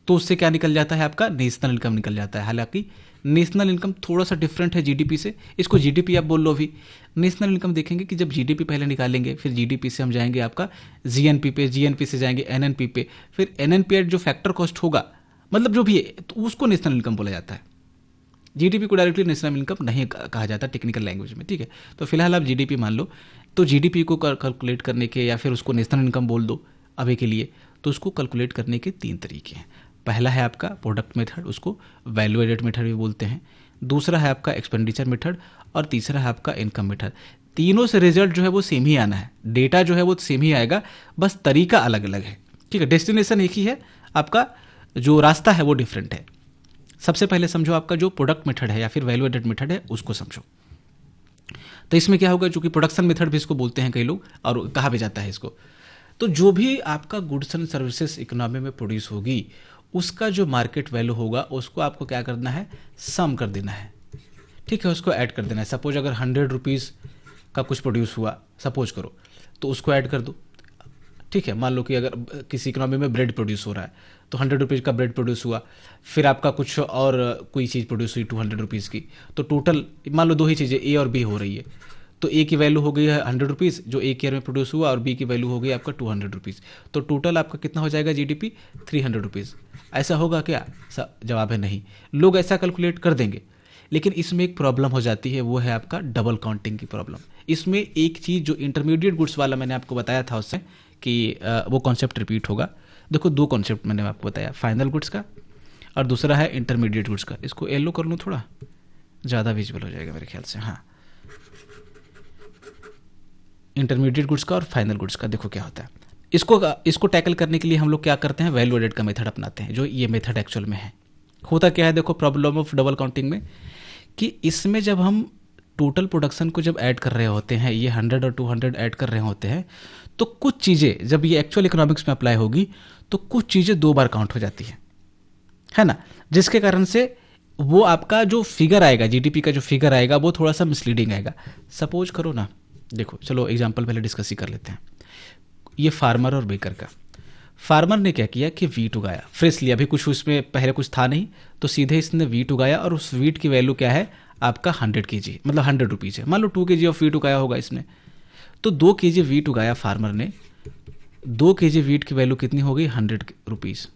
तो उससे क्या निकल जाता है, आपका नेशनल इनकम निकल जाता है। हालांकि नेशनल इनकम थोड़ा सा डिफरेंट है जीडीपी से, इसको जीडीपी आप बोल लो। अभी नेशनल इनकम देखेंगे कि जब जीडीपी पहले निकालेंगे, फिर जीडीपी से हम जाएंगे आपका जीएनपी पे, जीएनपी से जाएंगे एनएनपी पे, फिर एनएनपी एट जो फैक्टर कॉस्ट होगा, मतलब जो भी है, तो उसको नेशनल इनकम बोला जाता है। जीडीपी को डायरेक्टली नेशनल इनकम नहीं कहा जाता टेक्निकल लैंग्वेज में, ठीक है। तो फिलहाल आप जीडीपी मान लो। तो जीडीपी को कैलकुलेट करने के, या फिर उसको नेशनल इनकम बोल दो अभी के लिए, तो उसको कैलकुलेट करने के 3 तरीके हैं। पहला है आपका प्रोडक्ट मेथड, उसको वैल्यू एडेड मेथड भी बोलते हैं। दूसरा है आपका एक्सपेंडिचर मेथड, और तीसरा है आपका इनकम मेथड। तीनों से रिजल्ट जो है वो सेम ही आना है, डेटा जो है वो सेम ही आएगा, बस तरीका अलग अलग है, ठीक है। डेस्टिनेशन एक ही है, आपका जो रास्ता है वो डिफरेंट है। सबसे पहले समझो आपका जो प्रोडक्ट मेथड है या फिर वैल्यू एडेड मेथड है, उसको समझो। तो इसमें क्या होगा, चूंकि प्रोडक्शन मेथड भी इसको बोलते हैं कई लोग, और कहा भी जाता है इसको। तो जो भी आपका गुड्स एंड सर्विसेज इकोनॉमी में प्रोड्यूस होगी, उसका जो मार्केट वैल्यू होगा, उसको आपको क्या करना है, सम कर देना है, ठीक है, उसको ऐड कर देना है। सपोज अगर 100 रुपीज़ का कुछ प्रोड्यूस हुआ, सपोज करो, तो उसको ऐड कर दो, ठीक है। मान लो कि अगर किसी इकोनॉमी में ब्रेड प्रोड्यूस हो रहा है, तो 100 रुपीज़ का ब्रेड प्रोड्यूस हुआ, फिर आपका कुछ और कोई चीज़ प्रोड्यूस हुई 200 रुपीज़ की, तो टोटल मान लो 2 ही चीज़ें ए और बी हो रही है, तो ए की वैल्यू हो गई है 100 रुपीज़ जो एक ईयर में प्रोड्यूस हुआ, और बी की वैल्यू हो गई आपका 200 रुपीज़। तो टोटल आपका कितना हो जाएगा जीडीपी, 300 रुपीज़। ऐसा होगा क्या, जवाब है नहीं। लोग ऐसा कैलकुलेट कर देंगे, लेकिन इसमें एक प्रॉब्लम हो जाती है, वो है आपका डबल काउंटिंग की प्रॉब्लम। इसमें एक चीज़ जो इंटरमीडिएट गुड्स वाला मैंने आपको बताया था उससे कि वो कॉन्सेप्ट रिपीट होगा। देखो 2 कॉन्सेप्ट मैंने आपको बताया, फाइनल गुड्स का और दूसरा है इंटरमीडिएट गुड्स का। इसको येलो कर लूँ, थोड़ा ज़्यादा विजिबल हो जाएगा मेरे ख्याल से। हाँ, इंटरमीडिएट गुड्स का और फाइनल गुड्स का देखो क्या होता है। इसको टैकल करने के लिए हम लोग क्या करते हैं, वैल्यू एडेड का मेथड अपनाते हैं, जो ये मेथड एक्चुअल में है। होता क्या है, देखो प्रॉब्लम ऑफ डबल काउंटिंग में, कि इसमें जब हम टोटल प्रोडक्शन को जब ऐड कर रहे होते हैं, ये 100 और 200 ऐड कर रहे होते हैं, तो कुछ चीज़ें जब ये एक्चुअल इकोनॉमिक्स में अप्लाई होगी, तो कुछ चीज़ें 2 बार काउंट हो जाती है ना, जिसके कारण से वो आपका जो फिगर आएगा, जीडीपी का जो फिगर आएगा, वो थोड़ा सा मिसलीडिंग आएगा। सपोज करो ना, देखो चलो एग्जाम्पल पहले डिस्कस ही कर लेते हैं। ये फार्मर और बेकर का, फार्मर ने क्या किया कि वीट उगाया फ्रेशली, अभी कुछ उसमें पहले कुछ था नहीं, तो सीधे इसने वीट उगाया, और उस वीट की वैल्यू क्या है आपका 100 kg, मतलब 100 रुपीज़ है। मान लो 2 kg ऑफ वीट उगाया होगा इसने, तो 2 kg वीट उगाया फार्मर ने, 2 kg वीट की वैल्यू कितनी हो गई, 100 रुपीज़।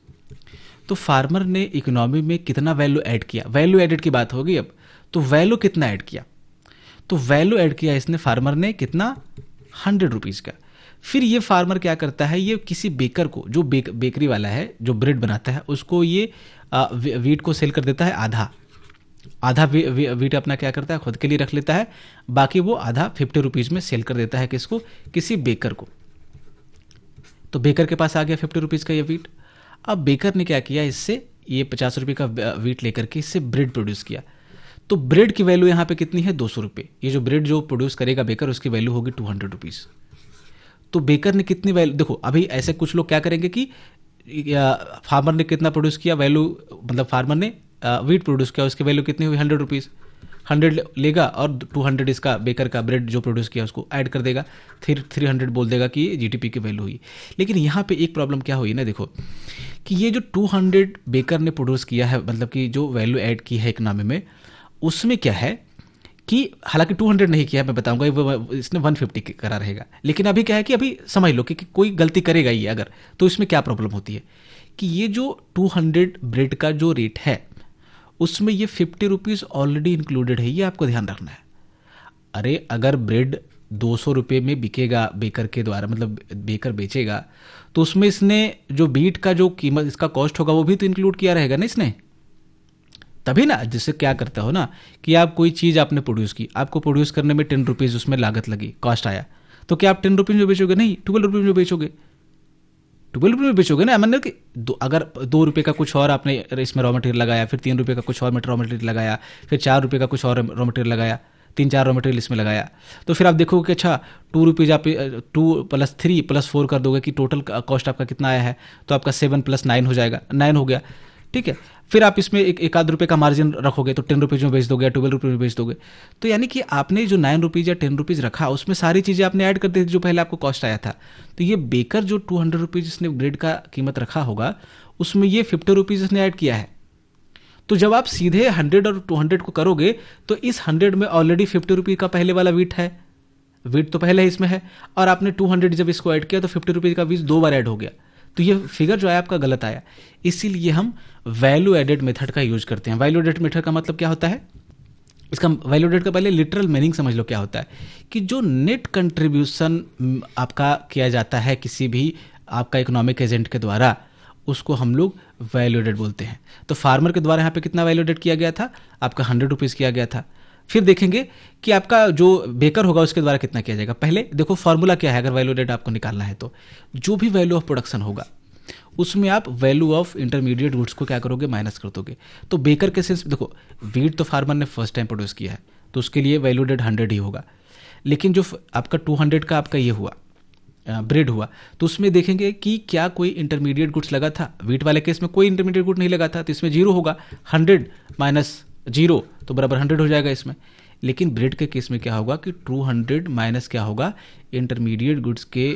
तो फार्मर ने इकोनॉमी में कितना वैल्यू ऐड किया, वैल्यू एडेड की बात होगी अब, तो वैल्यू कितना ऐड किया, तो वैल्यू ऐड किया इसने फार्मर ने कितना, 100 रुपीज़ का। फिर ये फार्मर क्या करता है, ये किसी बेकर को, जो बेकरी वाला है जो ब्रेड बनाता है, उसको ये वीट को सेल कर देता है आधा वीट अपना क्या करता है, खुद के लिए रख लेता है, बाकी वो आधा 50 रुपीज़ में सेल कर देता है किसको, किसी बेकर को। तो बेकर के पास आ गया 50 रुपीज़ का ये वीट। अब बेकर ने क्या किया, इससे ये 50 रुपये का वीट लेकर के इससे ब्रेड प्रोड्यूस किया। तो ब्रेड की वैल्यू यहाँ पे कितनी है, 200 रुपये। ये जो ब्रेड जो प्रोड्यूस करेगा बेकर, उसकी वैल्यू होगी 200 रुपीज़। तो बेकर ने कितनी वैल्यू, देखो अभी ऐसे कुछ लोग क्या करेंगे कि फार्मर ने कितना प्रोड्यूस किया, वैल्यू मतलब फार्मर ने वीट प्रोड्यूस किया, उसकी वैल्यू कितनी हुई, 100 रुपीज़। 100 लेगा और 200 इसका बेकर का ब्रेड जो प्रोड्यूस किया उसको ऐड कर देगा, फिर 300 बोल देगा कि ये जीडीपी की वैल्यू हुई। लेकिन यहाँ पे एक प्रॉब्लम क्या हुई ना, देखो कि ये जो 200 बेकर ने प्रोड्यूस किया है, मतलब कि जो वैल्यू ऐड की है इकोनॉमी में, उसमें क्या है कि हालांकि 200 नहीं किया, मैं बताऊंगा इसने 150 करा रहेगा। लेकिन अभी क्या है कि अभी समझ लो कि कोई गलती करेगा ये अगर, तो इसमें क्या प्रॉब्लम होती है कि ये जो 200 ब्रेड का जो रेट है, उसमें ये 50 रुपीज़ ऑलरेडी इंक्लूडेड है, ये आपको ध्यान रखना है। अरे अगर ब्रेड 200 रुपये में बिकेगा बेकर के द्वारा, मतलब बेकर बेचेगा, तो उसमें इसने जो बीट का जो कीमत इसका कॉस्ट होगा वो भी तो इंक्लूड किया रहेगा ना इसने, तभी ना। जिससे क्या करता हो ना कि आप कोई चीज़ आपने प्रोड्यूस की, आपको प्रोड्यूस करने में 10 रुपीज़ उसमें लागत लगी, कॉस्ट आया, तो क्या आप 10 रुपीज़ में बेचोगे, नहीं 12 रुपीज़ में बेचोगे। ₹12 में बेचोगे ना, मतलब कि अगर ₹2 का कुछ और आपने इसमें रॉ मटेरियल लगाया, फिर ₹3 का कुछ और रॉ मटेरियल लगाया, फिर ₹4 का कुछ और रॉ मटेरियल लगाया, 3-4 रॉ मटेरियल इसमें लगाया, तो फिर आप देखोगे कि अच्छा ₹2 आप 2 + 3 + 4 कर दोगे कि टोटल कॉस्ट आपका कितना आया है, तो आपका 7 + 9 हो जाएगा, 9 हो गया, ठीक है। फिर आप इसमें एक आध रुपये का मार्जिन रखोगे तो ₹10 में बेच दोगे या ₹12 में बेच दोगे। तो यानी कि आपने जो ₹9 या ₹10 रखा, उसमें सारी चीज़ें आपने ऐड कर दी थी जो पहले आपको कॉस्ट आया था। तो ये बेकर जो ₹200 जिसने ब्रेड का कीमत रखा होगा, उसमें ये ₹50 इसने ऐड किया है। तो जब आप सीधे 100 और 200 को करोगे तो इस 100 में ऑलरेडी ₹50 का पहले वाला वीट है, वीट तो पहले इसमें है, और आपने 200 जब इसको ऐड किया तो ₹50 का वीट 2 बार ऐड हो गया। तो ये फिगर जो है आपका गलत आया। इसीलिए हम वैल्यू एडेड मेथड का यूज करते हैं। वैल्यू एडेड मेथड का मतलब क्या होता है, इसका वैल्यू एडेड का पहले लिटरल मीनिंग समझ लो क्या होता है, कि जो नेट कंट्रीब्यूशन आपका किया जाता है किसी भी आपका इकोनॉमिक एजेंट के द्वारा, उसको हम लोग वैल्यू एडेड बोलते हैं। तो फार्मर के द्वारा यहाँ पे कितना वैल्यू एडेड किया गया था, आपका ₹100 किया गया था। फिर देखेंगे कि आपका जो बेकर होगा उसके द्वारा कितना किया जाएगा। पहले देखो फॉर्मूला क्या है, अगर वैल्यू एडेड आपको निकालना है तो जो भी वैल्यू ऑफ प्रोडक्शन होगा उसमें आप वैल्यू ऑफ इंटरमीडिएट गुड्स को क्या करोगे, माइनस कर दोगे। तो बेकर के सेंस देखो, वीट तो फार्मर ने फर्स्ट टाइम प्रोड्यूस किया है तो उसके लिए वैल्यू एडेड 100 ही होगा। लेकिन जो आपका 200 का आपका ये हुआ ब्रेड हुआ, तो उसमें देखेंगे कि क्या कोई इंटरमीडिएट गुड्स लगा था। वीट वाले केस में कोई इंटरमीडिएट गुड नहीं लगा था, तो इसमें 0 होगा, 100 - 0 तो बराबर 100 हो जाएगा इसमें। लेकिन ब्रेड के केस में क्या होगा कि 200 माइनस क्या होगा, इंटरमीडिएट गुड्स के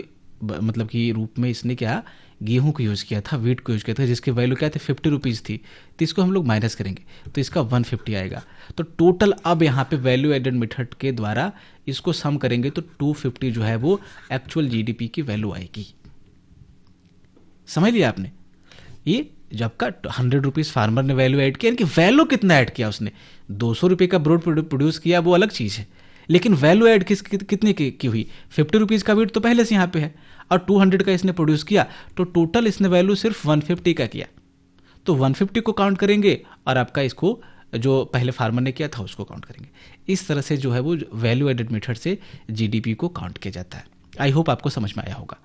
मतलब कि रूप में इसने क्या गेहूं को यूज़ किया था, वीट को यूज़ किया था, जिसकी वैल्यू क्या थी ₹50 थी, तो इसको हम लोग माइनस करेंगे तो इसका 150 आएगा। तो टोटल अब यहाँ पे वैल्यू एडेड मेथड के द्वारा इसको सम करेंगे तो 250 जो है वो एक्चुअल जीडीपी की वैल्यू आएगी। समझ लिया आपने। ये जब का ₹100 फार्मर ने वैल्यू ऐड किया, यानी कि वैल्यू कितना ऐड किया उसने, ₹200 का ब्रेड प्रोड्यूस किया वो अलग चीज़ है, लेकिन वैल्यू ऐड कितने की हुई, ₹50 का वीट तो पहले से यहाँ पे है और 200 का इसने प्रोड्यूस किया, तो टोटल इसने वैल्यू सिर्फ 150 का किया। तो 150 को काउंट करेंगे और आपका इसको जो पहले फार्मर ने किया था उसको काउंट करेंगे। इस तरह से जो है वो वैल्यू एडेड मेथड से जीडीपी को काउंट किया जाता है। आई होप आपको समझ में आया होगा।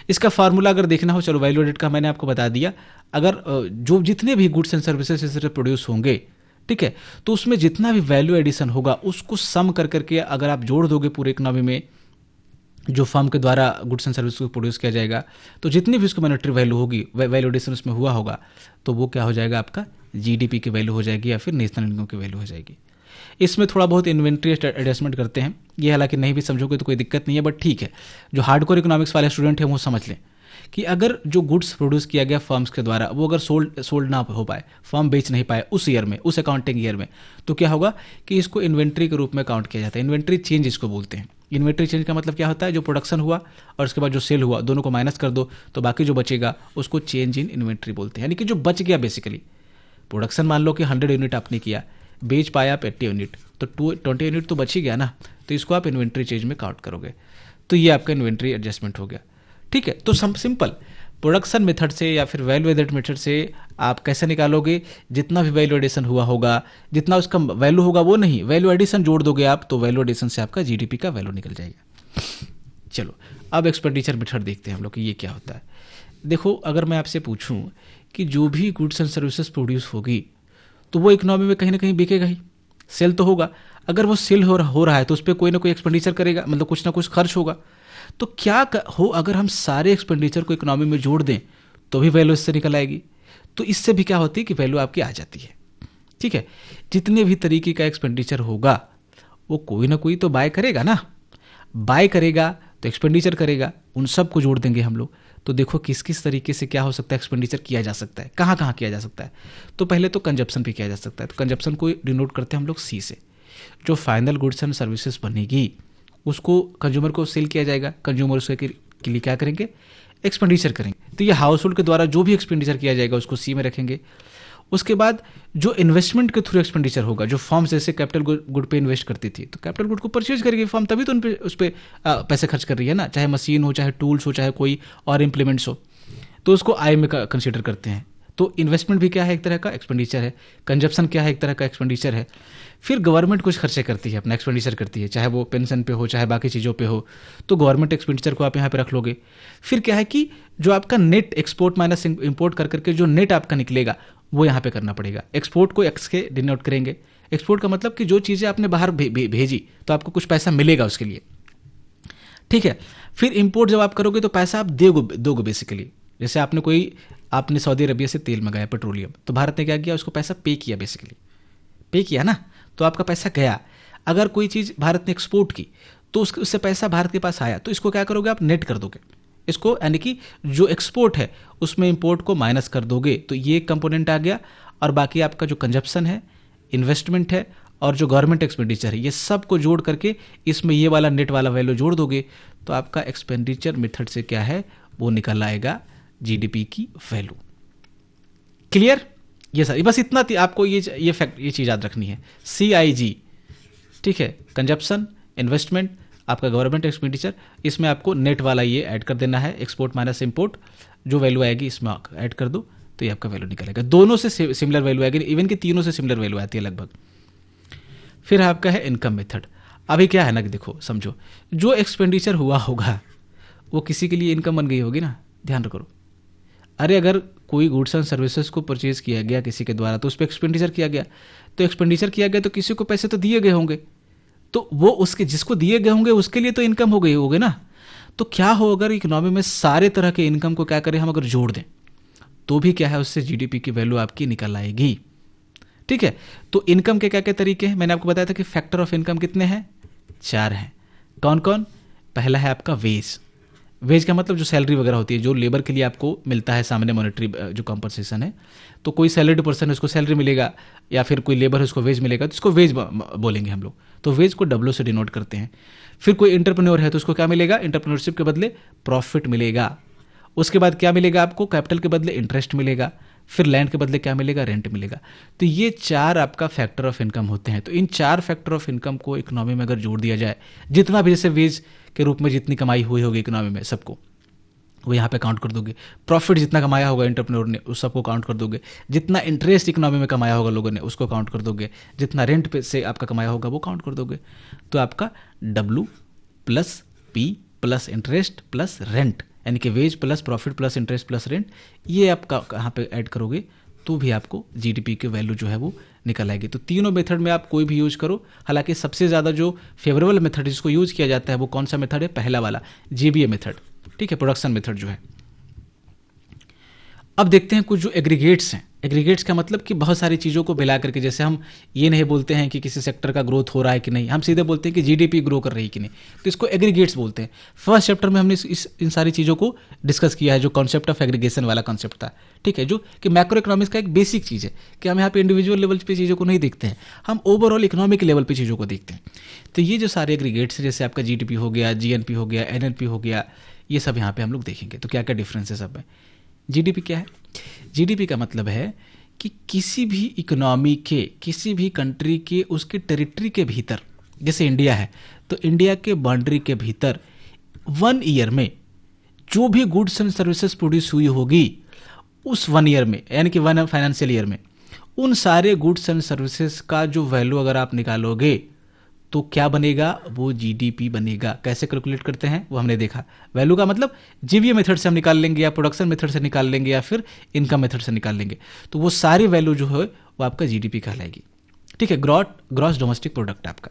इसका फार्मूला अगर देखना हो, चलो वैल्यू एडेड का मैंने आपको बता दिया। अगर जो जितने भी गुड्स एंड सर्विसेज से प्रोड्यूस होंगे, ठीक है, तो उसमें जितना भी वैल्यू एडिशन होगा उसको सम कर करके अगर आप जोड़ दोगे पूरे इकोनॉमी में जो फर्म के द्वारा गुड्स एंड सर्विस को प्रोड्यूस किया जाएगा, तो जितनी भी उसकी मॉनेटरी वैल्यू होगी, वैल्यू एडिशन उसमें हुआ होगा, तो वो क्या हो जाएगा, आपका जीडीपी की वैल्यू हो जाएगी या फिर नेशनल इनकम की वैल्यू हो जाएगी। इसमें थोड़ा बहुत इन्वेंट्री एडजस्टमेंट करते हैं, ये हालांकि नहीं भी समझोगे तो कोई दिक्कत नहीं है, बट ठीक है, जो हार्डकोर इकोनॉमिक्स वाले स्टूडेंट हैं वो समझ लें कि अगर जो गुड्स प्रोड्यूस किया गया फर्म्स के द्वारा वो अगर सोल्ड ना हो पाए, फर्म बेच नहीं पाए उस ईयर में, उस अकाउंटिंग ईयर में, तो क्या होगा कि इसको इन्वेंट्री के रूप में काउंट किया जाता है। इन्वेंट्री चेंज इसको बोलते हैं। इन्वेंट्री चेंज का मतलब क्या होता है, जो प्रोडक्शन हुआ और उसके बाद जो सेल हुआ दोनों को माइनस कर दो तो बाकी जो बचेगा उसको चेंज इन इन्वेंट्री बोलते हैं। यानी कि जो बच गया बेसिकली, प्रोडक्शन मान लो कि 100 यूनिट आपने किया, बेच पाया आप 80 यूनिट, तो 20 यूनिट तो बच ही गया ना, तो इसको आप इन्वेंट्री चेंज में काउंट करोगे। तो ये आपका इन्वेंट्री एडजस्टमेंट हो गया, ठीक है। तो सिंपल प्रोडक्शन मेथड से या फिर वैल्यू एडेड मेथड से आप कैसे निकालोगे, जितना भी वैल्यू एडिशन हुआ होगा, जितना उसका वैल्यू होगा वो नहीं, वैल्यू एडिशन जोड़ दोगे आप, तो वैल्यू एडिशन से आपका जीडीपी का वैल्यू निकल जाएगा। चलो अब एक्सपेंडिचर मेथड देखते हैं हम लोग कि ये क्या होता है। देखो, अगर मैं आपसे पूछूं कि जो भी गुड्स एंड सर्विसेज प्रोड्यूस होगी तो वो इकोनॉमी में कहीं ना कहीं बिकेगा ही, सेल तो होगा। अगर वो सेल हो रहा है तो उस पर कोई ना कोई एक्सपेंडिचर करेगा, मतलब कुछ ना कुछ खर्च होगा। तो क्या हो, अगर हम सारे एक्सपेंडिचर को इकोनॉमी में जोड़ दें तो भी वैल्यू इससे निकल आएगी। तो इससे भी क्या होती है कि वैल्यू आपकी आ जाती है, ठीक है। जितने भी तरीके का एक्सपेंडिचर होगा वो कोई ना कोई तो बाय करेगा ना, बाय करेगा तो एक्सपेंडिचर करेगा, उन सब को जोड़ देंगे हम लोग। तो देखो किस किस तरीके से क्या हो सकता है, एक्सपेंडिचर किया जा सकता है, कहाँ कहाँ किया जा सकता है। तो पहले तो कंजप्शन भी किया जा सकता है। तो कंजप्शन को डिनोट करते हैं हम लोग सी से। जो फाइनल गुड्स एंड सर्विसेज बनेगी उसको कंज्यूमर को सेल किया जाएगा, कंज्यूमर उसके लिए क्या करेंगे, एक्सपेंडिचर करेंगे। तो ये हाउस होल्ड के द्वारा जो भी एक्सपेंडिचर किया जाएगा उसको सी में रखेंगे। उसके बाद जो इन्वेस्टमेंट के थ्रू एक्सपेंडिचर होगा, जो फर्म्स जैसे कैपिटल गुड पे इन्वेस्ट करती थी, तो कैपिटल गुड को परचेज करेगी फर्म, तभी तो उस पर पैसे खर्च कर रही है ना, चाहे मशीन हो, चाहे टूल्स हो, चाहे कोई और इम्प्लीमेंट्स हो, तो उसको आय में कंसिडर करते हैं। तो इन्वेस्टमेंट भी क्या है, एक तरह का एक्सपेंडिचर है। कंजप्शन क्या है, एक तरह का एक्सपेंडिचर है। फिर गवर्नमेंट कुछ खर्चे करती है, अपना एक्सपेंडिचर करती है, चाहे वो पेंशन पे हो, चाहे बाकी चीज़ों पे हो, तो गवर्नमेंट एक्सपेंडिचर को आप यहाँ पे रख लोगे। फिर क्या है कि जो आपका नेट एक्सपोर्ट माइनस इंपोर्ट कर करके जो नेट आपका निकलेगा वो यहाँ पे करना पड़ेगा। एक्सपोर्ट को एक्स के डिनोट करेंगे। एक्सपोर्ट का मतलब कि जो चीज़ें आपने बाहर भेजी तो आपको कुछ पैसा मिलेगा उसके लिए, ठीक है। फिर इंपोर्ट जब आप करोगे तो पैसा आप दोगे बेसिकली। जैसे आपने सऊदी अरबिया से तेल मंगाया, पेट्रोलियम, तो भारत ने क्या किया, उसको पैसा पे किया, बेसिकली पे किया ना, तो आपका पैसा गया। अगर कोई चीज़ भारत ने एक्सपोर्ट की तो उससे पैसा भारत के पास आया, तो इसको क्या करोगे आप, नेट कर दोगे इसको, यानी कि जो एक्सपोर्ट है उसमें इंपोर्ट को माइनस कर दोगे, तो ये एक कंपोनेंट आ गया। और बाकी आपका जो कंजप्शन है, इन्वेस्टमेंट है और जो गवर्नमेंट एक्सपेंडिचर है, ये सब को जोड़ करके इसमें ये वाला नेट वाला वैल्यू जोड़ दोगे तो आपका एक्सपेंडिचर मेथड से क्या है वो निकल आएगा जीडीपी की वैल्यू। क्लियर? ये सर बस इतना आपको ये चीज़ याद रखनी है, CIG, ठीक है। कंजप्शन, इन्वेस्टमेंट, आपका गवर्नमेंट एक्सपेंडिचर, इसमें आपको नेट वाला ये ऐड कर देना है, एक्सपोर्ट माइनस इंपोर्ट, जो वैल्यू आएगी इसमें ऐड कर दो तो ये आपका वैल्यू निकलेगा। दोनों से सिमिलर वैल्यू आएगी, इवन कि तीनों से सिमिलर वैल्यू आती है लगभग। फिर आपका है इनकम मेथड। अभी क्या है ना कि देखो, समझो जो एक्सपेंडिचर हुआ होगा वो किसी के लिए इनकम बन गई होगी ना, ध्यान रखो। अरे अगर कोई गुड्स एंड सर्विसेज को परचेज किया गया किसी के द्वारा तो उस पर एक्सपेंडिचर किया गया, तो एक्सपेंडिचर किया गया तो किसी को पैसे तो दिए गए होंगे, तो वो उसके जिसको दिए गए होंगे उसके लिए तो इनकम हो गई होगी ना। तो क्या हो, अगर इकोनॉमी में सारे तरह के इनकम को क्या करें हम, अगर जोड़ दें तो भी क्या है, उससे जीडीपी की वैल्यू आपकी निकल आएगी, ठीक है। तो इनकम के क्या क्या तरीके हैं, मैंने आपको बताया था कि फैक्टर ऑफ इनकम कितने हैं, 4 हैं। कौन कौन? पहला है आपका वेज। वेज का मतलब जो सैलरी वगैरह होती है, जो लेबर के लिए आपको मिलता है सामने मॉनेटरी जो कॉम्पनसेशन है, तो कोई सैलरीड पर्सन है उसको सैलरी मिलेगा, या फिर कोई लेबर है उसको वेज मिलेगा, तो इसको वेज बोलेंगे हम लोग। तो वेज को डब्ल्यू से डिनोट करते हैं। फिर कोई एंटरप्रेन्योर है तो उसको क्या मिलेगा, एंटरप्रेन्योरशिप के बदले प्रॉफिट मिलेगा। उसके बाद क्या मिलेगा आपको, कैपिटल के बदले इंटरेस्ट मिलेगा। फिर लैंड के बदले क्या मिलेगा, रेंट मिलेगा। तो ये 4 आपका फैक्टर ऑफ इनकम होते हैं। तो इन 4 फैक्टर ऑफ इनकम को इकोनॉमी में अगर जोड़ दिया जाए, जितना भी जैसे वेज के रूप में जितनी कमाई हुई होगी इकोनॉमी में सबको, वो यहाँ पे काउंट कर दोगे। प्रॉफिट जितना कमाया होगा एंटरप्रेन्योर ने उस सबको काउंट कर दोगे। जितना इंटरेस्ट इकोनॉमी में कमाया होगा लोगों ने उसको काउंट कर दोगे। जितना रेंट पे से आपका कमाया होगा वो काउंट कर दोगे। तो आपका W plus P plus interest plus rent, यानी कि wage plus profit plus interest plus rent, ये आपका यहाँ पे ऐड करोगे तो भी आपको जीडीपी की वैल्यू जो है वो निकल आएगी। तो तीनों मेथड में आप कोई भी यूज करो। हालांकि सबसे ज़्यादा जो फेवरेबल मेथड जिसको यूज किया जाता है वो कौन सा मेथड है, पहला वाला GBA मेथड, ठीक है, प्रोडक्शन मेथड जो है। अब देखते हैं कुछ जो एग्रीगेट्स हैं। एग्रीगेट्स का मतलब कि बहुत सारी चीज़ों को मिला करके, जैसे हम ये नहीं बोलते हैं कि किसी सेक्टर का ग्रोथ हो रहा है कि नहीं, हम सीधे बोलते हैं कि जीडीपी ग्रो कर रही है कि नहीं, तो इसको एग्रीगेट्स बोलते हैं। फर्स्ट चैप्टर में हमने इन सारी चीज़ों को डिस्कस किया है, जो कॉन्सेप्ट ऑफ एग्रीगेशन वाला कॉन्सेप्ट था, ठीक है, जो कि मैक्रो इकोनॉमिक्स का एक बेसिक चीज़ है कि हम यहाँ पे इंडिविजुअल लेवल पे चीज़ों को नहीं देखते हैं, हम ओवरऑल इकोनॉमिक लेवल पे चीज़ों को देखते हैं। तो ये जो सारे एग्रीगेट्स, जैसे आपका जीडीपी हो गया, जीएनपी हो गया, एनएनपी हो गया, ये सब यहाँ पे हम लोग देखेंगे। तो क्या क्या डिफरेंस है सब में। जीडीपी क्या है? जीडीपी का मतलब है कि किसी भी इकोनॉमी के, किसी भी कंट्री के उसके टेरिटरी के भीतर, जैसे इंडिया है तो इंडिया के बाउंड्री के भीतर 1 ईयर में जो भी गुड्स एंड सर्विसेज प्रोड्यूस हुई होगी उस 1 ईयर में, यानी कि 1 फाइनेंशियल ईयर में, उन सारे गुड्स एंड सर्विसेज का जो वैल्यू अगर आप निकालोगे तो क्या बनेगा, वो जीडीपी बनेगा। कैसे कैलकुलेट करते हैं वो हमने देखा। वैल्यू का मतलब जीबीए मेथड से हम निकाल लेंगे, या प्रोडक्शन मेथड से निकाल लेंगे, या फिर इनकम मेथड से निकाल लेंगे। तो वो सारी वैल्यू जो है वो आपका जीडीपी कहलाएगी, ठीक है, ग्रॉस डोमेस्टिक प्रोडक्ट आपका।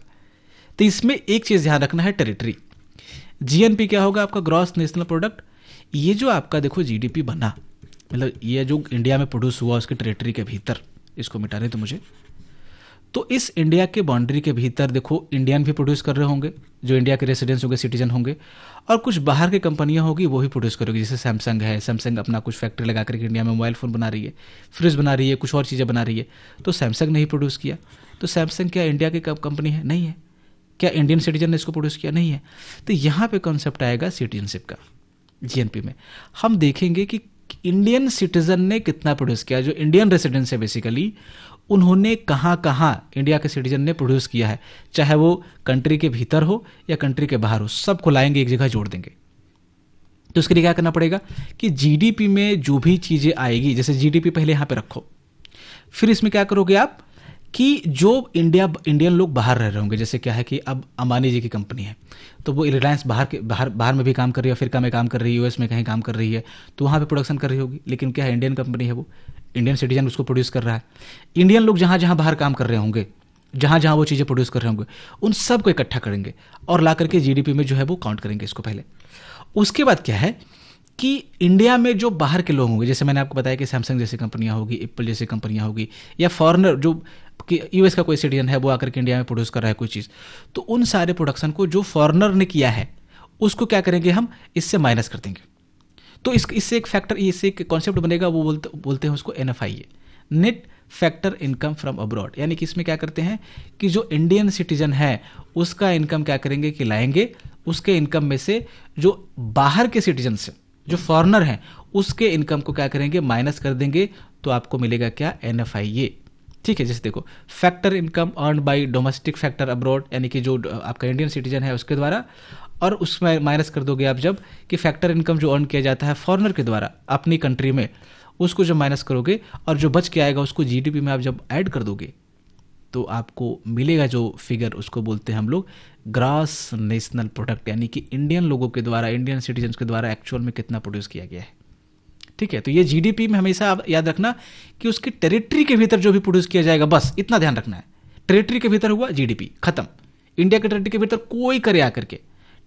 तो इसमें एक चीज़ ध्यान रखना है, टेरिटरी। जीएनपी क्या होगा आपका, ग्रॉस नेशनल प्रोडक्ट। ये जो आपका देखो जीडीपी बना, मतलब ये जो इंडिया में प्रोड्यूस हुआ उसके टेरिटरी के भीतर, इसको मिटाने तो मुझे, तो इस इंडिया के बाउंड्री के भीतर देखो इंडियन भी प्रोड्यूस कर रहे होंगे, जो इंडिया के रेसिडेंट्स होंगे, सिटीजन होंगे, और कुछ बाहर की कंपनियां होगी वो भी प्रोड्यूस करेगी। जैसे सैमसंग है, सैमसंग अपना कुछ फैक्ट्री लगा करके इंडिया में मोबाइल फ़ोन बना रही है, फ्रिज बना रही है, कुछ और चीज़ें बना रही है, तो सैमसंग ने ही प्रोड्यूस किया। तो सैमसंग क्या इंडिया की कंपनी है? नहीं है। क्या इंडियन सिटीजन ने इसको प्रोड्यूस किया? नहीं है। तो यहाँ पे कॉन्सेप्ट आएगा सिटीजनशिप का। जीएनपी में हम देखेंगे कि इंडियन सिटीजन ने कितना प्रोड्यूस किया, जो इंडियन रेसिडेंट्स है बेसिकली, उन्होंने कहाँ कहाँ इंडिया के सिटीजन ने प्रोड्यूस किया है, चाहे वो कंट्री के भीतर हो या कंट्री के बाहर हो, सबको लाएंगे एक जगह जोड़ देंगे। तो उसके लिए क्या करना पड़ेगा कि जीडीपी में जो भी चीज़ें आएगी, जैसे जीडीपी पहले यहाँ पे रखो, फिर इसमें क्या करोगे आप कि जो इंडियन लोग बाहर रह रहे होंगे, जैसे क्या है कि अब अंबानी जी की कंपनी है तो वो रिलायंस बाहर में भी काम कर रही है, अफ्रीका में काम कर रही है, यूएस में कहीं काम कर रही है, तो वहाँ पे प्रोडक्शन कर रही होगी, लेकिन क्या है इंडियन कंपनी है, वो इंडियन सिटीजन उसको प्रोड्यूस कर रहा है। इंडियन लोग जहाँ जहाँ बाहर काम कर रहे होंगे, जहाँ जहाँ वो चीज़ें प्रोड्यूस कर रहे होंगे, उन सब को इकट्ठा करेंगे और ला करके जीडीपी में जो है वो काउंट करेंगे इसको पहले। उसके बाद क्या है कि इंडिया में जो बाहर के लोग होंगे, जैसे मैंने आपको बताया कि सैमसंग जैसी कंपनियां होगी, एप्पल जैसी कंपनियां होगी, या फॉरेनर जो कि यूएस का कोई सिटीजन है वो आकर के इंडिया में प्रोड्यूस कर रहा है कोई चीज़, तो उन सारे प्रोडक्शन को जो फॉरेनर ने किया है उसको क्या करेंगे हम, इससे माइनस कर देंगे। तो इससे एक फैक्टर, इससे एक कॉन्सेप्ट बनेगा, वो बोलते हैं उसको NFI, net factor income from abroad. यानी कि इसमें क्या करते हैं कि जो इंडियन सिटीजन है उसका इनकम क्या करेंगे कि लाएंगे, उसके इनकम में से जो बाहर के सिटीजन से, जो फॉरेनर हैं, उसके इनकम को क्या करेंगे, माइनस कर देंगे, तो आपको मिलेगा क्या, NFI। ठीक है, जैसे देखो factor income earn by domestic factor abroad, यानी कि जो आपका इंडियन सिटीजन है उसके द्वारा, और उसमें माइनस कर दोगे आप जब कि फैक्टर इनकम जो अर्न किया जाता है फॉरेनर के द्वारा अपनी कंट्री में, उसको जब माइनस करोगे और जो बच के आएगा उसको जीडीपी में आप जब ऐड कर दोगे, तो आपको मिलेगा जो फिगर, उसको बोलते हैं हम लोग ग्रॉस नेशनल प्रोडक्ट, यानी कि इंडियन लोगों के द्वारा, इंडियन सिटीजन के द्वारा एक्चुअल में कितना प्रोड्यूस किया गया है। ठीक है, तो ये जीडीपी में हमेशा आप याद रखना कि उसकी टेरिटरी के भीतर जो भी प्रोड्यूस किया जाएगा, बस इतना ध्यान रखना है, टेरिटरी के भीतर हुआ जीडीपी खत्म। इंडिया के टेरिटरी के भीतर कोई करे आकर के,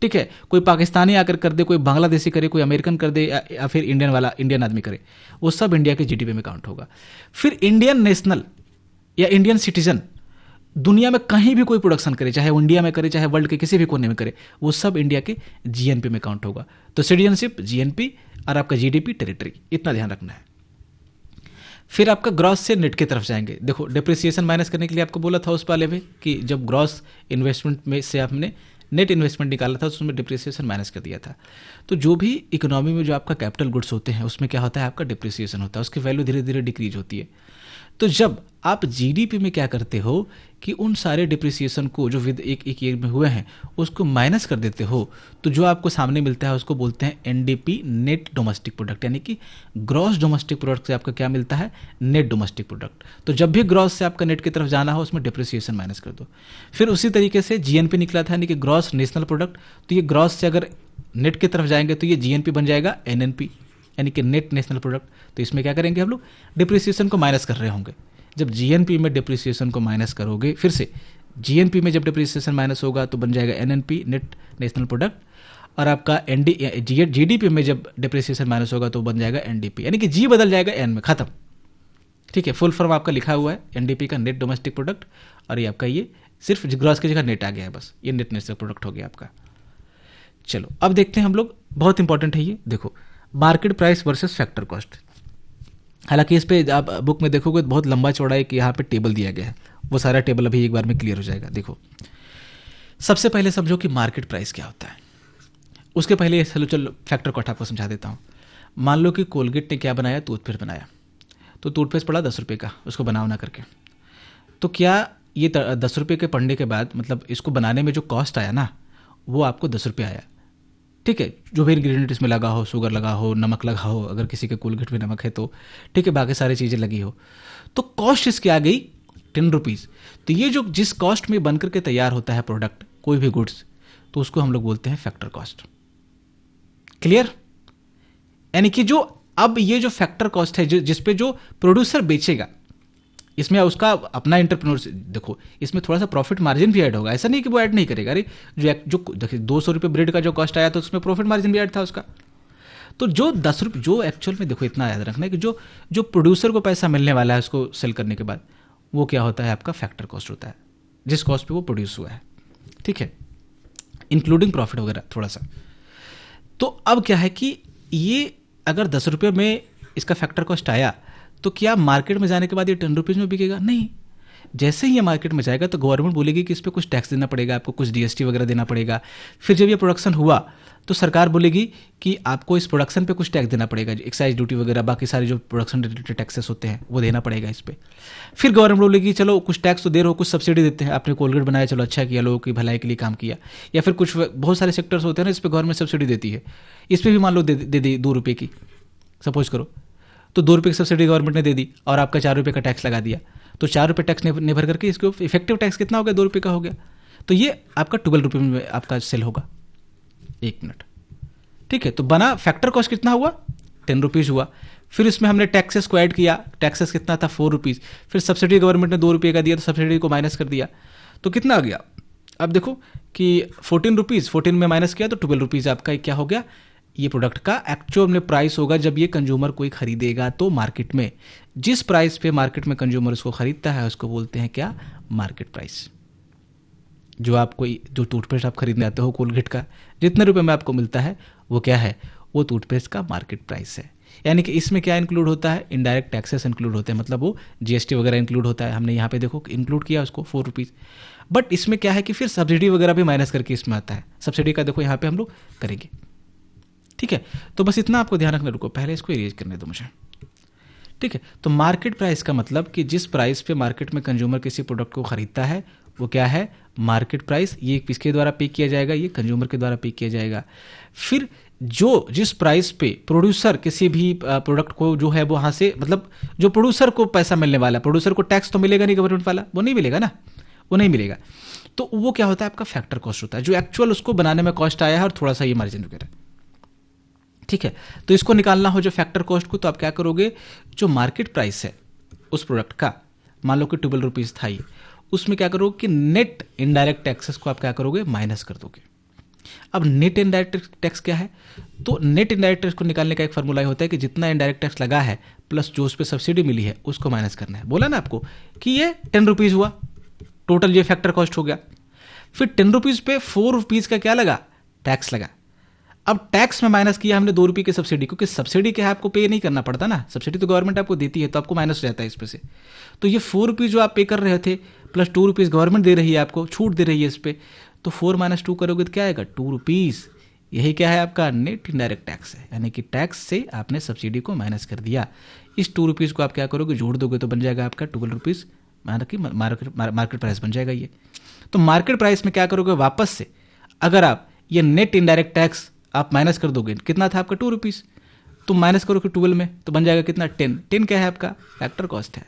ठीक है, कोई पाकिस्तानी आकर कर दे, कोई बांग्लादेशी करे, कोई अमेरिकन कर दे, या फिर इंडियन आदमी करे, वो सब इंडिया के जीडीपी में काउंट होगा। फिर इंडियन नेशनल या इंडियन सिटीजन दुनिया में कहीं भी कोई प्रोडक्शन करे, चाहे वो इंडिया में करे चाहे वर्ल्ड के किसी भी कोने में करे, वो सब इंडिया के जीएनपी में काउंट होगा। तो सिटीजनशिप जीएनपी और आपका जीडीपी टेरिटरी, इतना ध्यान रखना है। फिर आपका ग्रॉस से नेट की तरफ जाएंगे। देखो डिप्रिसिएशन माइनस करने के लिए आपको बोला था उस वाले में कि जब ग्रॉस इन्वेस्टमेंट में से आपने नेट इन्वेस्टमेंट निकाला था, उसमें डिप्रिसिएशन माइनस कर दिया था। तो जो भी इकोनॉमी में जो आपका कैपिटल गुड्स होते हैं उसमें क्या होता है, आपका डिप्रिसिएशन होता है, उसकी वैल्यू धीरे धीरे डिक्रीज होती है। तो जब आप जीडीपी में क्या करते हो कि उन सारे डिप्रिसिएशन को जो विद एक ईयर में हुए हैं उसको माइनस कर देते हो, तो जो आपको सामने मिलता है उसको बोलते हैं एनडीपी, नेट डोमेस्टिक प्रोडक्ट, यानी कि ग्रॉस डोमेस्टिक प्रोडक्ट से आपका क्या मिलता है, नेट डोमेस्टिक प्रोडक्ट। तो जब भी ग्रॉस से आपका नेट की तरफ जाना हो उसमें डिप्रिसिएशन माइनस कर दो। फिर उसी तरीके से जीएनपी निकला था, यानी कि ग्रॉस नेशनल प्रोडक्ट। तो ये ग्रॉस से अगर नेट की तरफ जाएंगे तो ये जीएनपी बन जाएगा एनएनपी, यानी कि नेट नेशनल प्रोडक्ट। तो इसमें क्या करेंगे हम लोग, डिप्रिसिएशन को माइनस कर रहे होंगे। जब जीएनपी में डिप्रिसिएशन को माइनस करोगे, फिर से जीएनपी में जब डिप्रिसिएशन माइनस होगा तो बन जाएगा एनएनपी, नेट नेशनल प्रोडक्ट। और आपका जीडीपी में जब डिप्रिसिएशन माइनस होगा तो बन जाएगा एनडीपी, यानी कि जी बदल जाएगा एन में, खत्म। ठीक है, फुल फॉर्म आपका लिखा हुआ है एनडीपी का, नेट डोमेस्टिक प्रोडक्ट, और ये आपका ये सिर्फ ग्रॉस की जगह नेट आ गया है, बस ये नेट नेशनल प्रोडक्ट हो गया आपका। चलो अब देखते हैं हम लोग, बहुत इंपॉर्टेंट है ये, देखो market price versus factor cost. हालांकि इस पे आप बुक में देखोगे तो बहुत लंबा चौड़ा है कि यहाँ पे टेबल दिया गया है, वो सारा टेबल अभी एक बार में क्लियर हो जाएगा। देखो सबसे पहले समझो कि मार्केट प्राइस क्या होता है, उसके पहले चलो फैक्टर कॉस्ट आपको समझा देता हूँ। मान लो कि कोलगेट ने क्या बनाया, टूथपेस्ट बनाया, तो टूथपेस्ट पड़ा 10 रुपये का, उसको बनाओ ना करके। तो क्या ये 10 रुपये के पड़ने के बाद, मतलब इसको बनाने में जो कॉस्ट आया ना, वो आपको 10 रुपये आया। ठीक है, जो भी इंग्रेडिएंट इसमें लगा हो, शुगर लगा हो, नमक लगा हो, अगर किसी के कोलगेट में नमक है तो ठीक है, बाकी सारी चीज़ें लगी हो, तो कॉस्ट इसकी आ गई 10 रुपीज़। तो ये जो जिस कॉस्ट में बनकर के तैयार होता है प्रोडक्ट, कोई भी गुड्स, तो उसको हम लोग बोलते हैं फैक्टर कॉस्ट। क्लियर? यानी कि जो अब ये जो फैक्टर कॉस्ट है, जिस पे जो प्रोड्यूसर बेचेगा, इसमें उसका अपना एंटरप्रेन्योर, देखो इसमें थोड़ा सा प्रॉफिट मार्जिन भी ऐड होगा, ऐसा नहीं कि वो ऐड नहीं करेगा। अरे जो देखिए 200 रुपये ब्रेड का जो कॉस्ट आया तो उसमें प्रॉफिट मार्जिन भी ऐड था उसका। तो जो 10 रुपये, जो एक्चुअल में देखो इतना याद रखना है कि जो प्रोड्यूसर को पैसा मिलने वाला है उसको सेल करने के बाद, वो क्या होता है, आपका फैक्टर कॉस्ट होता है, जिस कॉस्ट पे वो प्रोड्यूस हुआ है। ठीक है, इंक्लूडिंग प्रॉफिट वगैरह थोड़ा सा। तो अब क्या है कि ये अगर 10 रुपये में इसका फैक्टर कॉस्ट आया, तो क्या मार्केट में जाने के बाद ये 10 रुपीज़ में बिकेगा? नहीं। जैसे ही ये मार्केट में जाएगा तो गवर्नमेंट बोलेगी कि इस पर कुछ टैक्स देना पड़ेगा, आपको कुछ जीएसटी वगैरह देना पड़ेगा। फिर जब ये प्रोडक्शन हुआ तो सरकार बोलेगी कि आपको इस प्रोडक्शन पे कुछ टैक्स देना पड़ेगा, एक्साइज ड्यूटी वगैरह बाकी सारे जो प्रोडक्शन रिलेटेड टैक्सेस होते हैं वो देना पड़ेगा इस पे। फिर गवर्नमेंट बोलेगी चलो कुछ टैक्स तो दे रहे हो, कुछ सब्सिडी देते हैं, आपने कोलगेट बनाया, चलो अच्छा किया, लोगों की भलाई के लिए काम किया। या फिर कुछ बहुत सारे सेक्टर्स होते हैं ना, इस पर गवर्नमेंट सब्सिडी देती है, इस पर भी मान लो दे दी 2 रुपये की, सपोज करो, तो 2 रुपये की सब्सिडी गवर्नमेंट ने दे दी और आपका 4 रुपये का टैक्स लगा दिया, तो 4 रुपये टैक्स निर्भर करके इसके इफेक्टिव टैक्स कितना हो गया, 2 रुपये का हो गया। तो ये आपका 12 रुपये में आपका सेल होगा। 1 मिनट, ठीक है। तो बना फैक्टर कॉस्ट कितना हुआ, 10 रुपीज़ हुआ। फिर इसमें हमने टैक्सेस को ऐड किया, टैक्सेस कितना था, 4 रुपीज़। फिर सब्सिडी गवर्नमेंट ने 2 रुपये का दिया, तो सब्सिडी को माइनस कर दिया, तो कितना आ गया। अब देखो कि 14 रुपीज़, 14 में माइनस किया तो 12 रुपीज़ आपका क्या हो गया, ये प्रोडक्ट का एक्चुअल में प्राइस होगा जब ये कंज्यूमर कोई खरीदेगा। तो मार्केट में जिस प्राइस पे मार्केट में कंज्यूमर उसको खरीदता है उसको बोलते हैं क्या, मार्केट प्राइस। जो आपको जो टूथपेस्ट आप खरीदने आते हो कोलगेट का, जितने रुपए में आपको मिलता है वो क्या है, वो टूथपेस्ट का मार्केट प्राइस है। यानी कि इसमें क्या इंक्लूड होता है, इनडायरेक्ट टैक्सेस इंक्लूड होते हैं, मतलब वो जीएसटी वगैरह इंक्लूड होता है। हमने यहाँ पे देखो इंक्लूड किया उसको 4 रुपीज़। बट इसमें क्या है कि फिर सब्सिडी वगैरह भी माइनस करके इसमें आता है, सब्सिडी का देखो यहाँ पे हम लोग करेंगे, ठीक है। तो बस इतना आपको ध्यान रखना, रुको पहले इसको इरेज करने दो मुझे, ठीक है। तो मार्केट प्राइस का मतलब कि जिस प्राइस पे मार्केट में कंज्यूमर किसी प्रोडक्ट को खरीदता है वो क्या है, मार्केट प्राइस। ये किसके द्वारा पे किया जाएगा, ये कंज्यूमर के द्वारा पे किया जाएगा। फिर जो जिस प्राइस पे प्रोड्यूसर किसी भी प्रोडक्ट को जो है वो वहाँ से, मतलब जो प्रोड्यूसर को पैसा मिलने वाला, प्रोड्यूसर को टैक्स तो मिलेगा नहीं गवर्नमेंट वाला, वो नहीं मिलेगा ना, वो नहीं मिलेगा। तो वो क्या होता है, आपका फैक्टर कॉस्ट होता है, जो एक्चुअल उसको बनाने में कॉस्ट आया है और थोड़ा सा ये मार्जिन वगैरह, ठीक है। तो इसको निकालना हो जो फैक्टर कॉस्ट को, तो आप क्या करोगे, जो मार्केट प्राइस है उस प्रोडक्ट का, मान लो कि 12 रुपीज़ था ये, उसमें क्या करोगे कि नेट इनडायरेक्ट टैक्सेस को आप क्या करोगे, माइनस कर दोगे। अब नेट इनडायरेक्ट टैक्स क्या है, तो नेट इनडायरेक्ट टैक्स को निकालने का एक फॉर्मूला होता है कि जितना इनडायरेक्ट टैक्स लगा है प्लस जो उस पर सब्सिडी मिली है उसको माइनस करना है। बोला ना आपको कि ये 10 रुपीज़ हुआ टोटल, ये फैक्टर कॉस्ट हो गया। फिर 10 रुपीज़ पे 4 रुपीज़ का क्या लगा, टैक्स लगा। अब टैक्स में माइनस किया हमने 2 रुपये की सब्सिडी, क्योंकि सब्सिडी क्या है आपको पे नहीं करना पड़ता ना, सब्सिडी तो गवर्नमेंट आपको देती है, तो आपको माइनस रहता है इस पे से। तो ये 4 रुपीज़ जो आप पे कर रहे थे प्लस 2 रुपीज़ गवर्नमेंट दे रही है, आपको छूट दे रही है इस पर, तो 4 - 2 करोगे तो क्या आएगा, 2 रुपीज़। यही क्या है आपका नेट इनडायरेक्ट टैक्स है, यानी कि टैक्स से आपने सब्सिडी को माइनस कर दिया। इस 2 रुपीज़ को आप क्या करोगे, जोड़ दोगे तो बन जाएगा आपका 12 रुपीज़, मार्केट प्राइस बन जाएगा ये। तो मार्केट प्राइस में क्या करोगे, वापस से अगर आप ये नेट इनडायरेक्ट टैक्स आप माइनस कर दोगे, कितना था आपका 2 रुपीज़, तो माइनस करोगे 12 में तो बन जाएगा कितना, 10। 10 क्या है आपका, फैक्टर कॉस्ट है।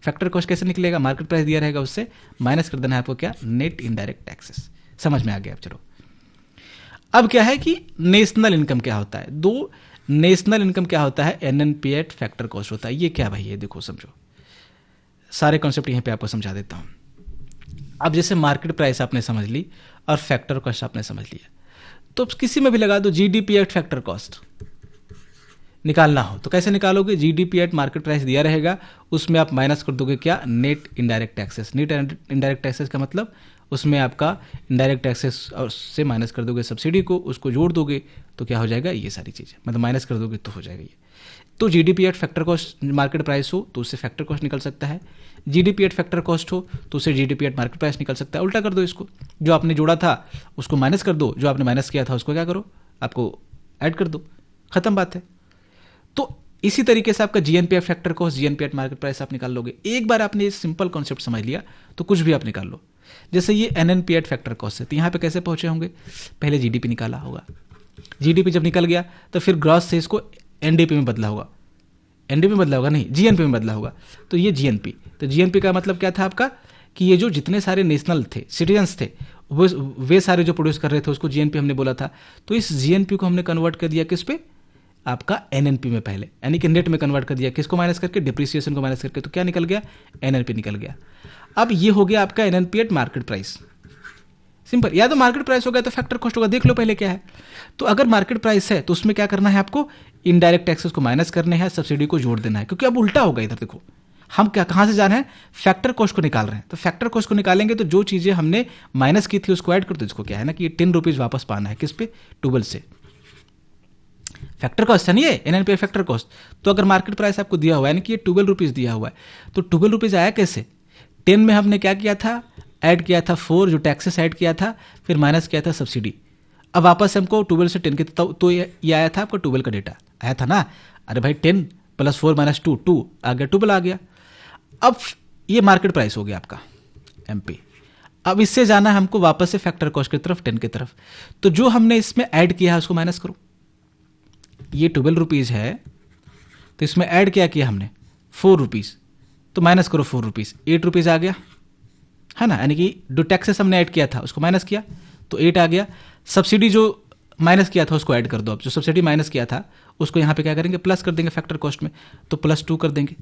फैक्टर कॉस्ट कैसे निकलेगा, मार्केट प्राइस दिया रहेगा उससे माइनस कर देना है आपको क्या, नेट इनडायरेक्ट टैक्सेस। समझ में आ गया अब, चलो। अब क्या है कि नेशनल इनकम क्या होता है, दो नेशनल इनकम क्या होता है, एनएनपीएट फैक्टर कॉस्ट होता है। ये क्या भाई, ये देखो समझो, सारे कॉन्सेप्ट यहीं पे आपको समझा देता हूं। अब जैसे मार्केट प्राइस आपने समझ ली और फैक्टर कॉस्ट आपने समझ लिया, तो किसी में भी लगा दो जीडीपी एट फैक्टर कॉस्ट निकालना हो तो कैसे निकालोगे, जीडीपी एट मार्केट प्राइस दिया रहेगा, उसमें आप माइनस कर दोगे क्या, net indirect taxes. Net indirect taxes का मतलब उसमें आपका इनडायरेक्ट टैक्सेस से माइनस कर दोगे सब्सिडी को, उसको जोड़ दोगे तो क्या हो जाएगा, ये सारी चीज़ें, मतलब माइनस कर दोगे तो हो जाएगा ये। तो GDP at factor cost market price हो तो उससे फैक्टर कॉस्ट निकल सकता है, जीडीपी एट फैक्टर कॉस्ट हो तो उससे जीडीपी एट मार्केट प्राइस निकल सकता है। उल्टा कर दो इसको, जो आपने जोड़ा था उसको माइनस कर दो, जो आपने माइनस किया था उसको क्या करो, आपको ऐड कर दो, खत्म बात है। तो इसी तरीके से आपका GNP eight factor cost, GNP eight market price आप निकाल लोगे। एक बार आपने ये सिंपल कॉन्सेप्ट समझ लिया तो कुछ भी आप निकाल लो। जैसे ये एनएनपी एट फैक्टर कॉस्ट है, तो यहाँ पे कैसे पहुंचे होंगे, पहले जीडीपी निकाला होगा, जीडीपी जब निकल गया तो फिर ग्रॉस से इसको एनडीपी में बदला होगा, एनडीपी में बदला होगा नहीं, जीएनपी में बदला होगा। तो ये जीएनपी, तो जीएनपी का मतलब क्या था आपका कि ये जो जितने सारे नेशनल थे, सिटीजन्स थे, वे सारे जो प्रोड्यूस कर रहे थे उसको जीएनपी हमने बोला था। तो इस जीएनपी को हमने कन्वर्ट कर दिया किस पे, आपका एनएनपी में पहले, यानी कि नेट में कन्वर्ट कर दिया, किसको माइनस करके, डिप्रिसिएशन को माइनस करके, तो क्या निकल गया, एनएनपी निकल गया। अब ये हो गया आपका NNP eight market price, simple. या तो मार्केट प्राइस हो गया तो फैक्टर कॉस्ट होगा, देख लो पहले क्या है। तो अगर मार्केट प्राइस है तो उसमें क्या करना है आपको, इनडायरेक्ट टैक्सेस को माइनस करने हैं, सब्सिडी को जोड़ देना है, क्योंकि अब उल्टा होगा। इधर देखो हम क्या कहां से जा रहे हैं, फैक्टर कॉस्ट को निकाल रहे हैं। तो फैक्टर कॉस्ट को निकालेंगे तो जो चीजें हमने माइनस की थी उसको ऐड कर दो। इसको क्या है ना कि ये 10 रुपीज वापस पाना है, किस पे, 12 से। फैक्टर कॉस्ट है नहीं, एनएनपी फैक्टर कॉस्ट। तो अगर मार्केट प्राइस आपको दिया हुआ है, यानी कि ये 12 रुपीज दिया हुआ है, तो 12 रुपीज आया कैसे, 10 में हमने क्या किया था, ऐड किया था 4 जो टैक्सेस ऐड किया था, फिर माइनस किया था सब्सिडी। अब वापस से हमको 12 से 10 के, तो ये आया था आपका 12 का डेटा आया था ना। अरे भाई 10 + 4 - 2 2 आ गया, 12 आ गया। अब ये मार्केट प्राइस हो गया आपका MP। अब इससे जाना है हमको वापस से फैक्टर कॉस्ट की तरफ, 10 की तरफ। तो जो हमने इसमें ऐड किया है उसको माइनस करो। ये 12 रुपीज़ है, तो इसमें ऐड क्या किया हमने 4 रुपीज़, तो माइनस करो 4 रुपीज़, 8 रुपीज़ आ गया है ना। यानी कि जो टैक्सेस हमने ऐड किया था उसको माइनस किया तो 8 आ गया। सब्सिडी जो माइनस किया था उसको ऐड कर दो। अब जो सब्सिडी माइनस किया था उसको यहाँ पे क्या करेंगे, प्लस कर देंगे फैक्टर कॉस्ट में, तो +2 कर देंगे।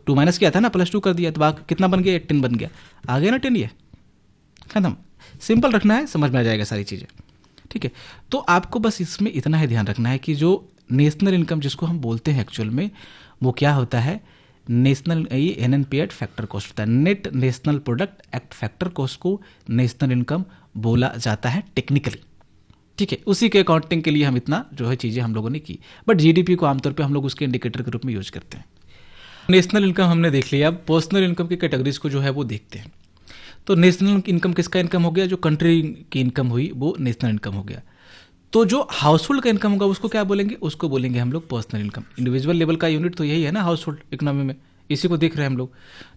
2 माइनस किया था ना, +2 कर दिया, तो बाकी कितना बन गया, 18 बन गया। आ गया ना 10, ये खत्म। सिंपल रखना है, समझ में आ जाएगा सारी चीज़ें, ठीक है। तो आपको बस इसमें इतना ही ध्यान रखना है कि जो नेशनल इनकम जिसको हम बोलते हैं एक्चुअल में, वो क्या होता है, नेशनल, ये NNP एट फैक्टर कॉस्ट होता है, net national product act factor cost को नेशनल इनकम बोला जाता है टेक्निकली, ठीक है। उसी के अकाउंटिंग के लिए हम इतना जो है चीज़ें हम लोगों ने की, बट GDP को आमतौर पे हम लोग उसके इंडिकेटर के रूप में यूज करते हैं। नेशनल इनकम हमने देख लिया, अब पर्सनल इनकम की कैटेगरीज को जो है वो देखते हैं। तो नेशनल इनकम किसका इनकम हो गया, जो कंट्री की इनकम हुई वो नेशनल इनकम हो गया। तो जो हाउस होल्ड का इनकम होगा उसको क्या बोलेंगे, उसको बोलेंगे हम लोग पर्सनल इनकम। इंडिविजुअल लेवल का यूनिट तो यही है ना हाउस होल्ड इकोनॉमी में, इसी को देख रहे हैं हम लोग।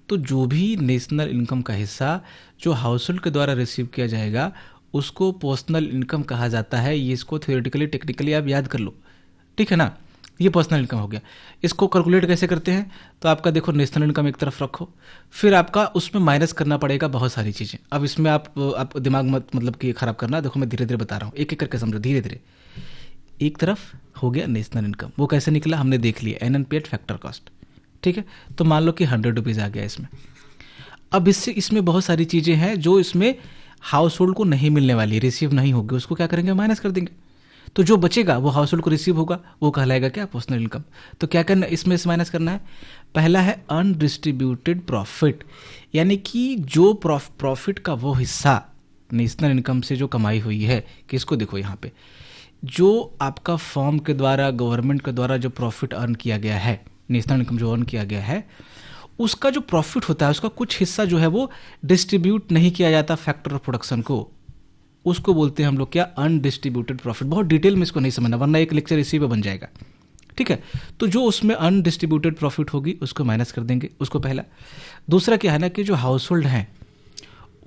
तो जो भी नेशनल इनकम का हिस्सा जो हाउस होल्ड के द्वारा रिसीव किया जाएगा उसको पर्सनल इनकम कहा जाता है। ये इसको थ्योरेटिकली टेक्निकली आप याद कर लो, ठीक है ना। ये पर्सनल इनकम हो गया। इसको कैलकुलेट कैसे करते हैं, तो आपका देखो नेशनल इनकम एक तरफ रखो, फिर आपका उसमें माइनस करना पड़ेगा बहुत सारी चीज़ें। अब इसमें आप दिमाग मत मतलब कि खराब करना, देखो मैं धीरे धीरे बता रहा हूँ, एक एक करके समझो धीरे धीरे। एक तरफ हो गया नेशनल इनकम, वो कैसे निकला हमने देख लिया, NNP एट फैक्टर कॉस्ट, ठीक है। तो मान लो कि 100 रुपीज़ आ गया इसमें। अब इसमें बहुत सारी चीज़ें हैं जो इसमें हाउस होल्ड को नहीं मिलने वाली, रिसीव नहीं होगी, उसको क्या करेंगे, माइनस कर देंगे। तो जो बचेगा वो हाउस होल्ड को रिसीव होगा, वो कहलाएगा क्या, पर्सनल इनकम। तो क्या करना, इसमें से माइनस करना है। पहला है अनडिस्ट्रीब्यूटेड प्रॉफिट, यानी कि जो प्रॉफिट का वो हिस्सा नेशनल इनकम से जो कमाई हुई है, किसको देखो यहाँ पे, जो आपका फर्म के द्वारा, गवर्नमेंट के द्वारा जो प्रॉफिट अर्न किया गया है, नेशनल इनकम जो अर्न किया गया है, उसका जो प्रॉफिट होता है उसका कुछ हिस्सा जो है वो डिस्ट्रीब्यूट नहीं किया जाता फैक्टर ऑफ प्रोडक्शन को, उसको बोलते हैं हम लोग क्या, अनडिस्ट्रीब्यूटेड प्रॉफिट। बहुत डिटेल में इसको नहीं समझना वरना एक लेक्चर इसी पे बन जाएगा, ठीक है। तो जो उसमें अनडिस्ट्रीब्यूटेड प्रॉफिट होगी उसको माइनस कर देंगे, उसको पहला। दूसरा क्या है ना कि जो हाउस होल्ड है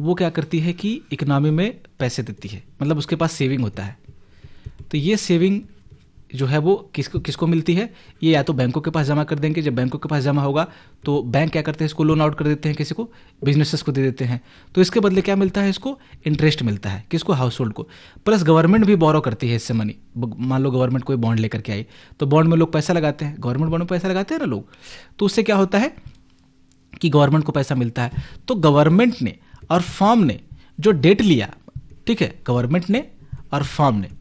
वो क्या करती है कि इकोनॉमी में पैसे देती है, मतलब उसके पास सेविंग होता है। तो ये सेविंग जो है वो किसको मिलती है, ये या तो बैंकों के पास जमा कर देंगे। जब बैंकों के पास जमा होगा तो बैंक क्या करते हैं, इसको लोन आउट कर देते हैं, किसी को, बिजनेसेस को दे देते हैं। तो इसके बदले क्या मिलता है, इसको इंटरेस्ट मिलता है, किसको, हाउस होल्ड को। प्लस गवर्नमेंट भी बोरो करती है इससे मनी। मान लो गवर्नमेंट कोई बॉन्ड लेकर के आई, तो बॉन्ड में लोग पैसा लगाते हैं, गवर्नमेंट बॉन्ड में पैसा लगाते हैं ना लोग, तो उससे क्या होता है कि गवर्नमेंट को पैसा मिलता है। तो गवर्नमेंट ने और फर्म ने जो डेट लिया, ठीक है, गवर्नमेंट ने और फर्म ने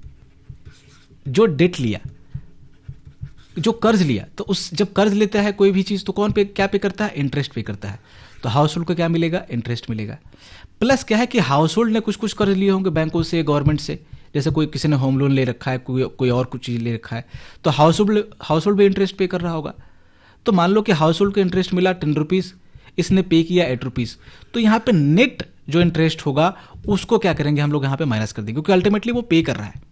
जो डेट लिया, जो कर्ज लिया, तो उस जब कर्ज लेता है कोई भी चीज़ तो कौन पे क्या पे करता है, इंटरेस्ट पे करता है। तो हाउस होल्ड को क्या मिलेगा, इंटरेस्ट मिलेगा। प्लस क्या है कि हाउस होल्ड ने कुछ कुछ कर्ज लिए होंगे बैंकों से, गवर्नमेंट से, जैसे कोई किसी ने होम लोन ले रखा है, कोई और कुछ चीज़ ले रखा है, तो हाउस होल्ड भी इंटरेस्ट पे कर रहा होगा। तो मान लो कि हाउस होल्ड को इंटरेस्ट मिला 10 रुपीज़, इसने पे किया 8 रुपीज़, तो यहाँ पे नेट जो इंटरेस्ट होगा उसको क्या करेंगे हम लोग, यहाँ पे माइनस कर देंगे, क्योंकि अल्टीमेटली वो पे कर रहा है,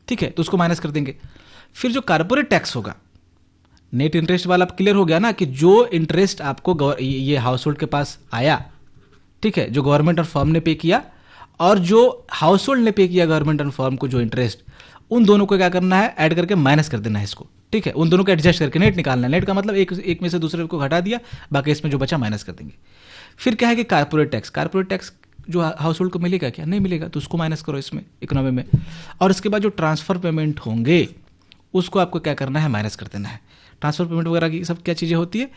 ठीक है, तो उसको माइनस कर देंगे। फिर जो कारपोरेट टैक्स होगा, नेट इंटरेस्ट वाला क्लियर हो गया ना कि जो इंटरेस्ट आपको ये हाउस होल्ड के पास आया, ठीक है, जो गवर्नमेंट और फर्म ने पे किया, और जो हाउस होल्ड ने पे किया गवर्नमेंट और फर्म को जो इंटरेस्ट, उन दोनों को क्या करना है, ऐड करके माइनस कर देना है इसको, ठीक है। उन दोनों को एडजस्ट करके नेट निकालना है। नेट का मतलब एक में से दूसरे को घटा दिया, बाकी इसमें जो बचा माइनस कर देंगे। फिर क्या है कि कारपोरेट टैक्स जो हाउस होल्ड को मिलेगा क्या, नहीं मिलेगा, तो उसको माइनस करो इसमें इकोनॉमी में। और इसके बाद जो ट्रांसफर पेमेंट होंगे उसको आपको क्या करना है, माइनस कर देना है। ट्रांसफर पेमेंट वगैरह की सब क्या चीज़ें होती है,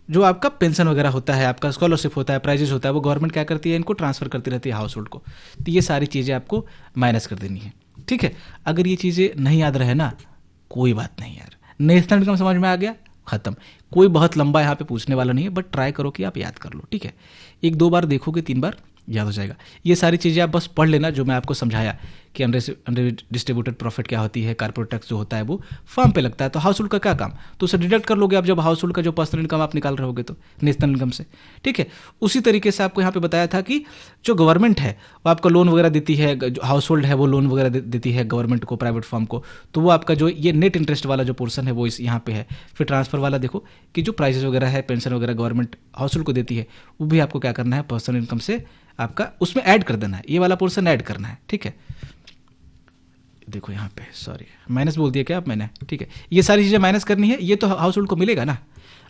जो आपका पेंशन वगैरह होता है, आपका स्कॉलरशिप होता है, प्राइजेस होता है, वो गवर्नमेंट क्या करती है, इनको ट्रांसफर करती रहती है हाउस होल्ड को। तो ये सारी चीज़ें आपको माइनस कर देनी है, ठीक है। अगर ये चीज़ें नहीं याद रहे ना, कोई बात नहीं यार, नेशनल इनकम समझ में आ गया, खत्म। कोई बहुत लंबा यहाँ पे पूछने वाला नहीं है, बट ट्राई करो कि आप याद कर लो, ठीक है। 1-2 बार देखोगे, 3 बार याद हो जाएगा। ये सारी चीज़ें आप बस पढ़ लेना जो मैं आपको समझाया कि अनडिस्ट्रीब्यूटेड प्रॉफिट क्या होती है, कॉर्पोरेट टैक्स जो होता है वो फर्म पे लगता है। तो हाउस होल्ड का क्या काम, तो उसे डिडक्ट कर लोगे आप जब हाउस होल्ड का जो पर्सनल इनकम आप निकाल रहे होगे तो नेशनल इनकम से, ठीक है। उसी तरीके से आपको यहाँ पे बताया था कि जो गवर्नमेंट है वो आपका लोन वगैरह देती है, जो हाउस होल्ड है वो लोन वगैरह देती है गवर्नमेंट को, प्राइवेट फर्म को, तो वो आपका जो ये नेट इंटरेस्ट वाला जो पोर्सन है वो इस यहाँ पे है। फिर ट्रांसफर वाला देखो कि जो प्राइजेस वगैरह है, पेंशन वगैरह गवर्नमेंट हाउस होल्ड को देती है, वो भी आपको क्या करना है, पर्सनल इनकम से आपका उसमें ऐड कर देना है, ये वाला पोर्शन ऐड करना है, ठीक है। देखो यहाँ पे सॉरी माइनस बोल दिया क्या आप मैंने, ठीक है। ये सारी चीज़ें माइनस करनी है, ये तो हाउस होल्ड को मिलेगा ना।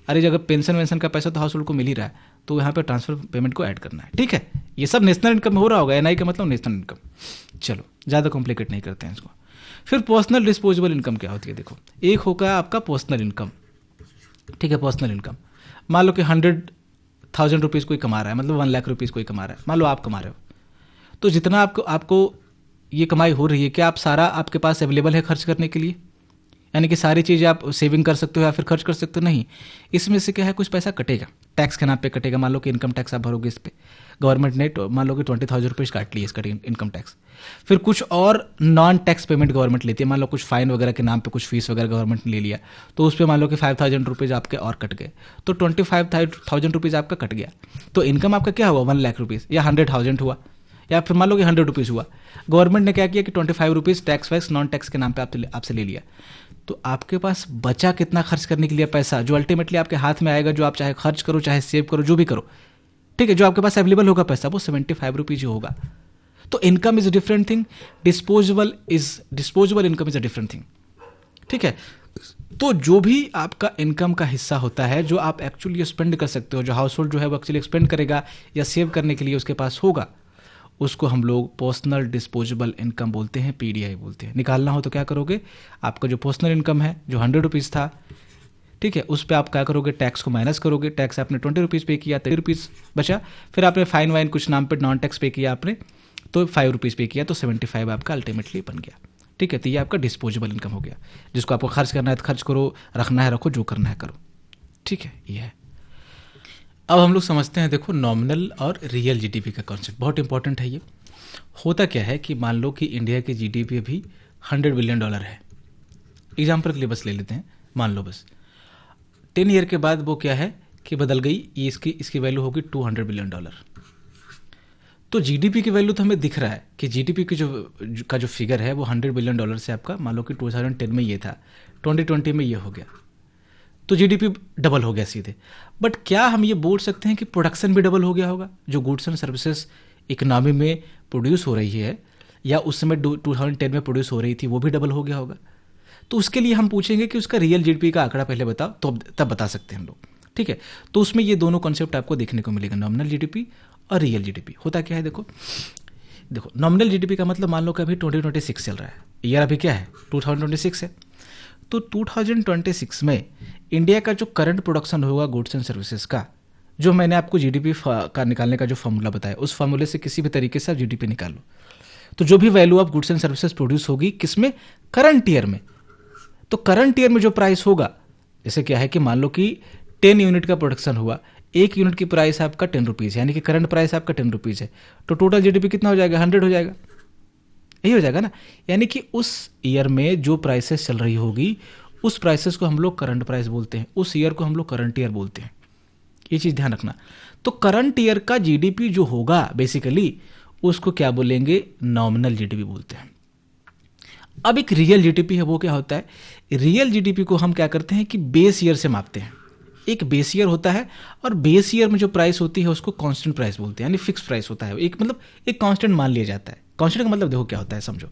अरे जगह पेंशन वेंशन का पैसा तो हाउस होल्ड को मिल ही रहा है, तो यहाँ पे ट्रांसफर पेमेंट को ऐड करना है, ठीक है। ये सब नेशनल इनकम में हो रहा होगा, एनआई का मतलब नेशनल इनकम। चलो ज़्यादा कॉम्प्लिकेट नहीं करते हैं इसको। फिर पर्सनल डिस्पोजेबल इनकम क्या होती है, देखो एक होगा आपका पर्सनल इनकम, ठीक है। पर्सनल इनकम मान लो कि 100,000 रुपीज़ कोई कमा रहा है, मतलब 1 लाख रुपीज़ कोई कमा रहा है, मान लो आप कमा रहे हो, तो जितना आपको ये कमाई हो रही है, क्या आप सारा आपके पास अवेलेबल है खर्च करने के लिए, यानी कि सारी चीज़ें आप सेविंग कर सकते हो या फिर खर्च कर सकते हो, नहीं। इसमें से क्या है, कुछ पैसा कटेगा, टैक्स के नाम पे कटेगा। मान लो कि इनकम टैक्स आप भरोगे इस पर, गवर्नमेंट ने मान लो कि 20,000 रुपीज़ काट लिए इसका इनकम टैक्स। फिर कुछ और नॉन टैक्स पेमेंट गवर्नमेंट लेती है, मान लो कुछ फाइन वगैरह के नाम पे कुछ फीस वगैरह गवर्नमेंट ने ले लिया, तो उस पर मान लो कि 5,000 रुपीज़ आपके और कट गए, तो 25,000 रुपीज़ आपका कट गया। तो इनकम आपका क्या हुआ, 1 लाख रुपीज़ या 100,000 हुआ, या फिर मान लो कि 100 रुपीज़ हुआ। गवर्नमेंट ने क्या किया कि 25 rupees tax wax non tax के नाम पे आपसे ले लिया। तो आपके पास बचा कितना खर्च करने के लिए पैसा, जो अल्टीमेटली आपके हाथ में आएगा, जो आप चाहे खर्च करो चाहे सेव करो जो भी करो, ठीक है, जो आपके पास अवेलेबल होगा पैसा, वो 75 रुपीज़ होगा। तो income is a different thing, disposable income is a different thing, ठीक है। तो जो भी आपका इनकम का हिस्सा होता है, जो आप एक्चुअली स्पेंड कर सकते हो, जो हाउस होल्ड जो है वो एक्चुअली स्पेंड करेगा या सेव करने के लिए उसके पास होगा, उसको हम लोग पर्सनल डिस्पोजेबल इनकम बोलते हैं, पीडीआई बोलते हैं। निकालना हो तो क्या करोगे, आपका जो पर्सनल इनकम है जो 100 रुपीज़ था, ठीक है, उस पर आप क्या करोगे, टैक्स को माइनस करोगे। टैक्स आपने 20 रुपीज़ पे किया, 30 रुपीज़ बचा। फिर आपने फाइन वाइन कुछ नाम पे नॉन टैक्स पे किया आपने, तो 5 रुपीज़ पे किया, तो 75 आपका अल्टीमेटली बन गया, ठीक है। तो ये आपका डिस्पोजेबल इनकम हो गया, जिसको आपको खर्च करना है तो खर्च करो, रखना है रखो, जो करना है करो, ठीक है। ये है। अब हम लोग समझते हैं, देखो नॉमिनल और रियल जीडीपी का कॉन्सेप्ट बहुत इंपॉर्टेंट है। ये होता क्या है कि मान लो कि इंडिया की जीडीपी अभी $100 बिलियन है, एग्जाम्पल के लिए बस ले लेते हैं, मान लो बस 10 ईयर के बाद वो क्या है कि बदल गई, ये इसकी वैल्यू होगी $200 बिलियन। तो जीडीपी की वैल्यू तो हमें दिख रहा है कि जीडीपी की जो फिगर है वो $100 बिलियन से आपका मान लो कि 2010 में ये था, 2020 में ये हो गया, तो जीडीपी डबल हो गया सीधे। बट क्या हम ये बोल सकते हैं कि प्रोडक्शन भी डबल हो गया होगा, जो गुड्स एंड सर्विसेज इकोनॉमी में प्रोड्यूस हो रही है या उस समय 2010 में प्रोड्यूस हो रही थी वो भी डबल हो गया होगा? तो उसके लिए हम पूछेंगे कि उसका रियल जीडीपी का आंकड़ा पहले बताओ, तो तब बता सकते हैं हम लोग, ठीक है। तो उसमें ये दोनों कॉन्सेप्ट आपको देखने को मिलेगा, नॉमिनल जीडीपी और रियल जीडीपी। होता क्या है, देखो नॉमिनल जीडीपी का मतलब मान लो कि अभी 2026 चल रहा है, ईयर अभी क्या है 2026 है, तो 2026 में इंडिया का जो करंट प्रोडक्शन होगा गुड्स एंड सर्विसेज का, जो मैंने आपको जीडीपी का निकालने का जो फॉर्मूला बताया, उस फॉर्मूले से किसी भी तरीके से आप जीडीपी निकाल लो, तो जो भी value of goods and services produce होगी किसमें, करंट ईयर में, तो करंट ईयर में जो प्राइस होगा, जैसे क्या है कि मान लो कि 10 यूनिट का प्रोडक्शन हुआ, 1 यूनिट की प्राइस आपका 10 रुपीज़, यानी कि करंट प्राइस आपका 10 रुपीज़ है, तो टोटल जीडीपी कितना हो जाएगा, 100 हो जाएगा, यही हो जाएगा ना। यानी कि उस ईयर में जो प्राइसेस चल रही होगी उस प्राइसेस को हम लोग करंट प्राइस बोलते हैं, उस ईयर को हम लोग करंट ईयर बोलते हैं, ये चीज़ ध्यान रखना। तो करंट ईयर का जीडीपी जो होगा बेसिकली उसको क्या बोलेंगे, नॉमिनल जीडीपी बोलते हैं। अब एक रियल जीडीपी है, वो क्या होता है, रियल जीडीपी को हम क्या करते हैं कि बेस ईयर से मापते हैं। एक बेस ईयर होता है और बेस ईयर में जो प्राइस होती है उसको कांस्टेंट प्राइस बोलते हैं, यानी फिक्स प्राइस होता है, एक मतलब एक कांस्टेंट मान लिया जाता है। कांस्टेंट का मतलब देखो क्या होता है, समझो,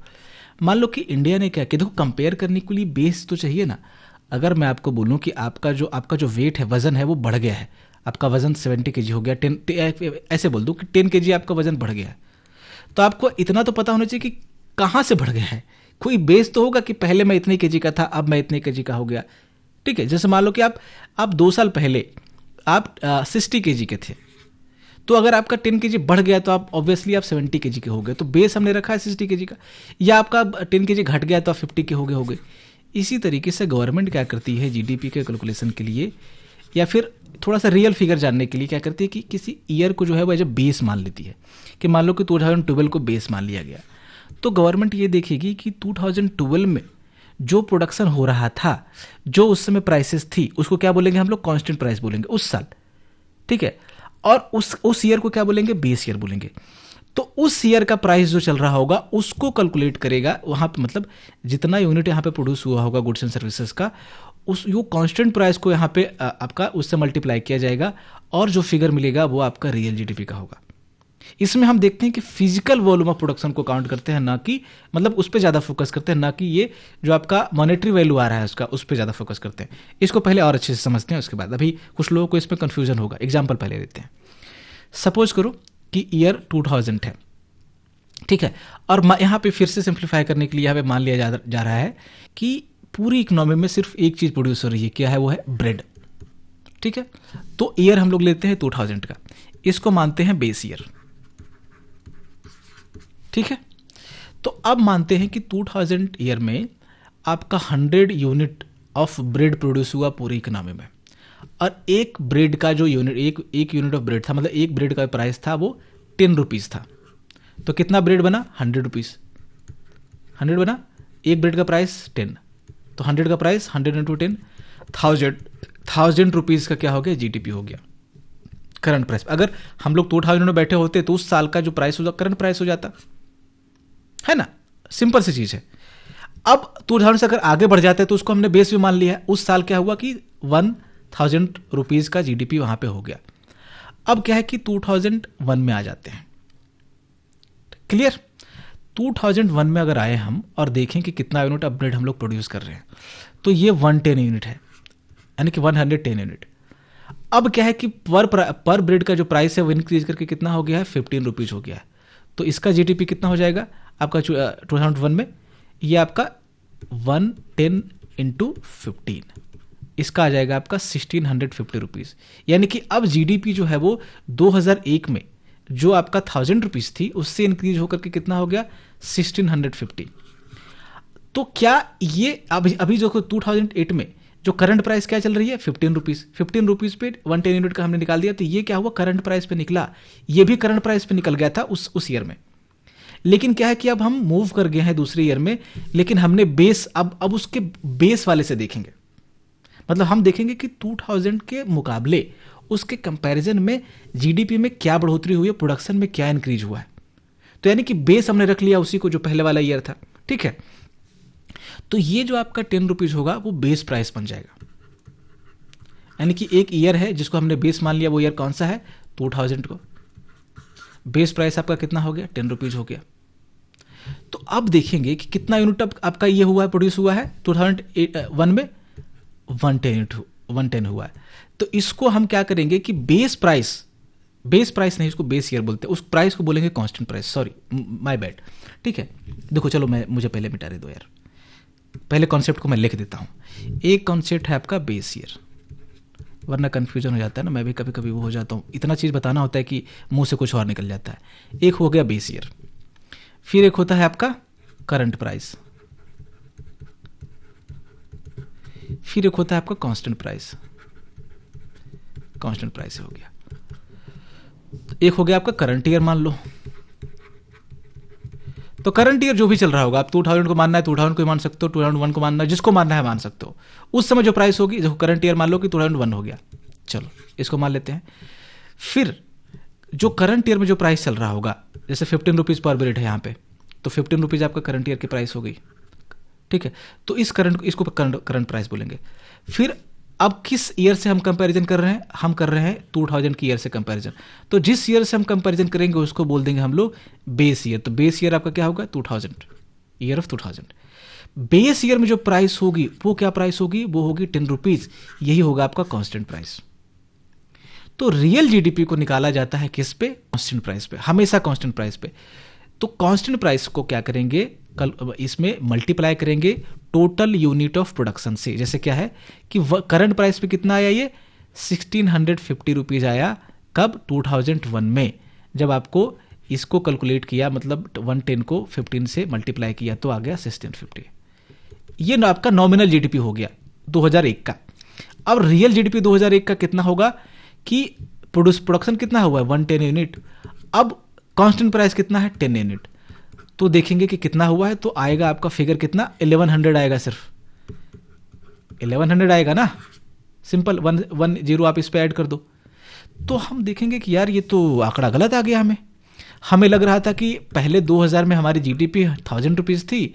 मान लो कि इंडिया ने क्या किया, देखो कंपेयर करने के लिए बेस तो चाहिए ना। अगर मैं आपको बोलूं कि आपका जो वेट है, वजन है, वो बढ़ गया है, आपका वजन 70 kg हो गया, 10 ऐसे बोल दूं कि 10 kg आपका वजन बढ़ गया है, तो आपको इतना तो पता होना चाहिए कि कहाँ से बढ़ गया है, कोई बेस तो होगा कि पहले मैं इतने केजी का था अब मैं इतने केजी का हो गया, ठीक है। जैसे मान लो कि आप 2 साल पहले आप 60 kg के थे, तो अगर आपका 10 kg बढ़ गया तो आप ऑब्वियसली आप 70 kg के हो गए, तो बेस हमने रखा है 60 kg का। या आपका 10 kg घट गया तो आप 50 के हो गए। इसी तरीके से गवर्नमेंट क्या करती है जीडीपी के कैलकुलेशन के लिए या फिर थोड़ा सा रियल फिगर जानने के लिए क्या करती है कि किसी ईयर को जो है वो एज ए बेस मान लेती है, कि मान लो कि 2012 को बेस मान लिया गया, तो गवर्नमेंट ये देखेगी कि 2012 में जो प्रोडक्शन हो रहा था, जो उस समय प्राइसेस थी, उसको क्या बोलेंगे हम लोग, कांस्टेंट प्राइस बोलेंगे उस साल, ठीक है। और उस ईयर को क्या बोलेंगे, बेस ईयर बोलेंगे। तो उस ईयर का प्राइस जो चल रहा होगा उसको कैलकुलेट करेगा वहां पे, मतलब जितना यूनिट यहाँ पे प्रोड्यूस हुआ होगा गुड्स एंड सर्विसेज का, उस यो कांस्टेंट प्राइस को यहाँ पे आपका उससे मल्टीप्लाई किया जाएगा और जो फिगर मिलेगा वो आपका रियल जीडीपी का होगा। इसमें हम देखते हैं कि फिजिकल वॉल्यूम ऑफ प्रोडक्शन को काउंट करते हैं, ना कि मतलब उस पर ज़्यादा फोकस करते हैं, ना कि ये जो आपका मॉनेटरी वैल्यू आ रहा है उसका, उस पर ज़्यादा फोकस करते हैं। इसको पहले और अच्छे से समझते हैं, उसके बाद अभी कुछ लोगों को इसमें कन्फ्यूजन होगा। एग्जाम्पल पहले लेते हैं। सपोज करो कि ईयर 2000 है, ठीक है, और यहाँ पे फिर से सिंप्लीफाई करने के लिए यहाँ पे मान लिया जा रहा है कि पूरी इकोनॉमी में सिर्फ एक चीज़ प्रोड्यूस हो रही है, क्या है, वो है ब्रेड, ठीक है। तो ईयर हम लोग लेते हैं 2000 का, इसको मानते हैं बेस ईयर, ठीक है। तो अब मानते हैं कि 2000 ईयर में आपका 100 यूनिट ऑफ ब्रेड प्रोड्यूस हुआ पूरी इकोनॉमी में, और एक ब्रेड का जो यूनिट, एक यूनिट ऑफ ब्रेड था, मतलब एक ब्रेड का प्राइस था वो 10 रुपीज़ था। तो कितना ब्रेड बना, 100 रुपीज़, 100 बना, एक ब्रेड का प्राइस 10, तो 100 का प्राइस 100 इंटू 10, 1000 रुपीज़ का क्या हो गया, जीडीपी हो गया, करंट प्राइस। अगर हम लोग 2000 में बैठे होते तो उस साल का जो प्राइस होता करंट प्राइस हो जाता है ना, सिंपल सी चीज़ है। अब 2000 से अगर आगे बढ़ जाते हैं तो उसको हमने बेस भी मान लिया है, उस साल क्या हुआ कि 1000 रुपीज़ का जीडीपी वहाँ पे हो गया। अब क्या है कि 2001 में आ जाते हैं, क्लियर। 2001 में अगर आए हम और देखें कि कितना यूनिट ऑफ ब्रेड हम लोग प्रोड्यूस कर रहे हैं, तो ये 110 यूनिट है, यानी कि 110 यूनिट। अब क्या है कि पर ब्रेड का जो प्राइस है वो इंक्रीज करके कितना हो गया है, 15 रुपीज़ हो गया है। तो इसका जीडीपी कितना हो जाएगा आपका 2001 में, ये आपका 110 इंटू 15, इसका आ जाएगा आपका 1650 रुपीज़। यानी कि अब जीडीपी जो है वो 2001 में जो आपका 1000 रुपीज़ थी उससे इंक्रीज होकर के कितना हो गया, 1650। तो क्या ये अभी जो 2008 में जो करंट प्राइस क्या चल रही है, 15 रुपीज़, 15 रुपीज़ पे 110 यूनिट का हमने निकाल दिया, तो ये क्या हुआ, करंट प्राइस पे निकला। ये भी करंट प्राइस पे निकल गया था उस ईयर में। लेकिन क्या है कि अब हम मूव कर गए हैं दूसरे ईयर में, लेकिन हमने बेस अब उसके बेस वाले से देखेंगे, मतलब हम देखेंगे कि 2000 के मुकाबले उसके कंपैरिजन में जीडीपी में क्या बढ़ोतरी हुई है, प्रोडक्शन में क्या इंक्रीज हुआ है। तो यानी कि बेस हमने रख लिया उसी को जो पहले वाला ईयर था, ठीक है। तो ये जो आपका 10 रुपीज़ होगा वो बेस प्राइस बन जाएगा, यानी कि एक ईयर है जिसको हमने बेस मान लिया, वो ईयर कौन सा है, 2000 को। बेस प्राइस आपका कितना हो गया, 10 रुपीज़ हो गया। तो अब देखेंगे कि कितना यूनिट आपका ये हुआ है, प्रोड्यूस हुआ है 2001 में, 110 हुआ है। तो इसको हम क्या करेंगे कि बेस प्राइस नहीं, इसको बेस ईयर बोलते हैं, उस प्राइस को बोलेंगे constant price, sorry my bad, ठीक है। देखो चलो मुझे पहले मिटाने दो यार, पहले कॉन्सेप्ट को मैं लिख देता हूँ। एक कॉन्सेप्ट है आपका बेस ईयर, वरना कन्फ्यूजन हो जाता है ना, मैं भी कभी कभी वो हो जाता हूँ, इतना चीज़ बताना होता है कि मुंह से कुछ और निकल जाता है। एक हो गया बेस ईयर, फिर एक होता है आपका करंट प्राइस, फिर एक होता है आपका कांस्टेंट प्राइस, कांस्टेंट प्राइस हो गया। एक हो गया आपका करंट ईयर मान लो। तो करंट ईयर जो भी चल रहा होगा, आप 2000 को मानना है 2000 को मान सकते हो, 2001 को मानना है, जिसको मानना है मान सकते हो। उस समय जो प्राइस होगी, देखो करंट ईयर मान लो कि 2001 हो गया, चलो इसको मान लेते हैं। फिर जो करंट ईयर में जो प्राइस चल रहा होगा, जैसे 15 रुपीज़ पर ब्रेड है यहाँ पे, तो 15 रुपीज़ आपका करंट ईयर की प्राइस हो गई, ठीक है। तो इसको करंट प्राइस बोलेंगे। फिर अब किस ईयर से हम कंपैरिजन कर रहे हैं, हम कर रहे हैं 2000 की ईयर से कंपैरिजन। तो जिस ईयर से हम कंपैरिजन करेंगे उसको बोल देंगे हम लोग बेस ईयर। तो बेस ईयर आपका क्या होगा, 2000, ईयर ऑफ 2000। बेस ईयर में जो प्राइस होगी वो क्या प्राइस होगी, वो होगी 10 रुपीज़, यही होगा आपका कांस्टेंट प्राइस। तो रियल जीडीपी को निकाला जाता है किस पे, कांस्टेंट प्राइस पे, हमेशा कांस्टेंट प्राइस पे। तो कांस्टेंट प्राइस को क्या करेंगे, कल इसमें मल्टीप्लाई करेंगे टोटल यूनिट ऑफ प्रोडक्शन से। जैसे क्या है कि करंट प्राइस पे कितना आया, ये 1650 रुपीज़ आया, कब, 2001 में, जब आपको इसको कैलकुलेट किया, मतलब 110 को 15 से मल्टीप्लाई किया तो आ गया 1650। ये आपका नॉमिनल जीडीपी हो गया 2001 का। अब रियल जीडीपी 2001 का कितना होगा कि प्रोडक्शन कितना हुआ है 110 यूनिट, अब कांस्टेंट प्राइस कितना है 10 यूनिट, तो देखेंगे कि कितना हुआ है, तो आएगा आपका फिगर कितना 1100 आएगा, सिर्फ 1100 आएगा ना, सिंपल 110 आप इस पे ऐड कर दो। तो हम देखेंगे कि यार ये तो आंकड़ा गलत आ गया, हमें लग रहा था कि पहले 2000 में हमारी जीडीपी 1000 रुपीज़ थी,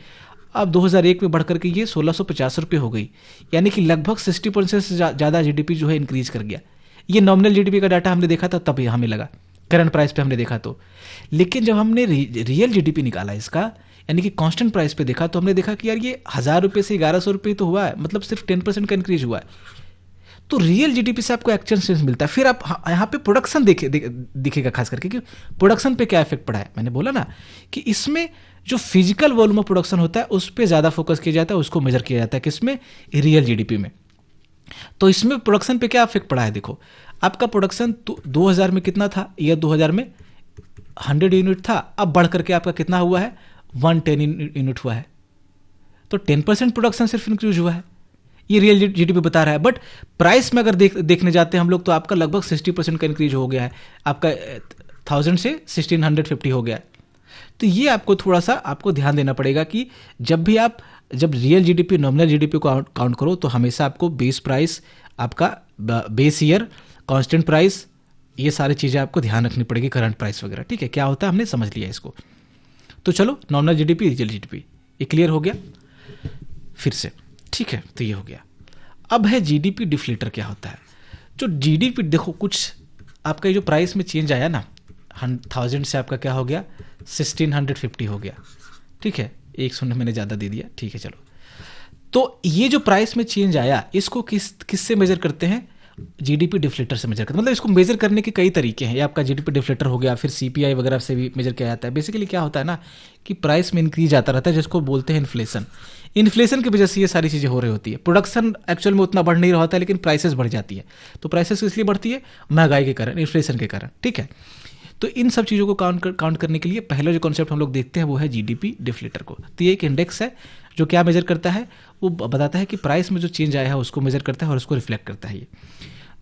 अब 2001 में बढ़ करके ये 1650 रुपये हो गई, यानी कि लगभग 60% से ज़्यादा जीडीपी जो है इंक्रीज कर गया। ये नॉमिनल जीडीपी का डाटा हमने देखा था, तब हमें लगा, करंट प्राइस पे हमने देखा तो। लेकिन जब हमने रियल जीडीपी निकाला इसका, यानी कि कांस्टेंट प्राइस पे देखा, तो हमने देखा कि यार ये 1000 रुपये से 1100 रुपये तो हुआ है, मतलब सिर्फ 10% का इंक्रीज हुआ है। तो रियल जीडीपी से आपको एक्चुअल सेंस मिलता है। फिर आप यहाँ पे प्रोडक्शन दिखेगा खास करके कि प्रोडक्शन पे क्या इफेक्ट पड़ा है। मैंने बोला ना कि इसमें जो फिजिकल वॉल्यूम ऑफ प्रोडक्शन होता है उस पर ज़्यादा फोकस किया जाता है, उसको मेजर किया जाता है किसमें, रियल जीडीपी में। तो इसमें प्रोडक्शन पे क्या इफेक्ट पड़ा है, देखो आपका प्रोडक्शन 2000 में कितना था, ईयर 2000 में 100 यूनिट था, अब बढ़ करके आपका कितना हुआ है 110 यूनिट हुआ है। तो 10% प्रोडक्शन सिर्फ इंक्रीज हुआ है, ये रियल जीडीपी बता रहा है। बट प्राइस में अगर देखने जाते हैं हम लोग, तो आपका लगभग 60% का इंक्रीज हो गया है, आपका 1000 से 1650 हो गया है। तो ये आपको थोड़ा सा आपको ध्यान देना पड़ेगा कि जब रियल जीडीपी नॉमिनल जीडीपी को काउंट करो, तो हमेशा आपको बेस प्राइस, आपका बेस ईयर, कांस्टेंट प्राइस, ये सारी चीज़ें आपको ध्यान रखनी पड़ेगी, करंट प्राइस वगैरह। ठीक है, क्या होता है हमने समझ लिया इसको। तो चलो नॉमिनल जीडीपी, रियल जीडीपी, ये क्लियर हो गया फिर से। ठीक है, तो ये हो गया। अब है जीडीपी डिफ्लेटर क्या होता है। जो जीडीपी, देखो कुछ आपका जो प्राइस में चेंज आया ना, 1000 से आपका क्या हो गया 1650 हो गया। ठीक है, 100 मैंने ज़्यादा दे दिया, ठीक है चलो। तो ये जो प्राइस में चेंज आया, इसको किससे मेजर करते हैं, जीडीपी डिफ्लेटर से मेजर करते हैं। मतलब इसको मेजर करने के कई तरीके हैं। ये आपका जीडीपी डिफ्लेटर हो गया, फिर सीपीआई वगैरह से भी मेजर किया जाता है। बेसिकली क्या होता है ना कि प्राइस में इंक्रीज आता रहता है, जिसको बोलते हैं इन्फ्लेशन। इन्फ्लेशन की वजह से ये सारी चीज़ें हो रही होती है। प्रोडक्शन एक्चुअल में उतना बढ़ नहीं रहा होता है, लेकिन प्राइसेस बढ़ जाती है। तो प्राइसेस इसलिए बढ़ती है, महंगाई के कारण, इन्फ्लेशन के कारण। ठीक है, तो इन सब चीज़ों को काउंट करने के लिए पहला जो कॉन्सेप्ट हम लोग देखते हैं वो है जीडीपी डिफ्लेटर को। तो ये एक इंडेक्स है जो क्या मेजर करता है, वो बताता है कि प्राइस में जो चेंज आया है उसको मेजर करता है और उसको रिफ्लेक्ट करता है ये।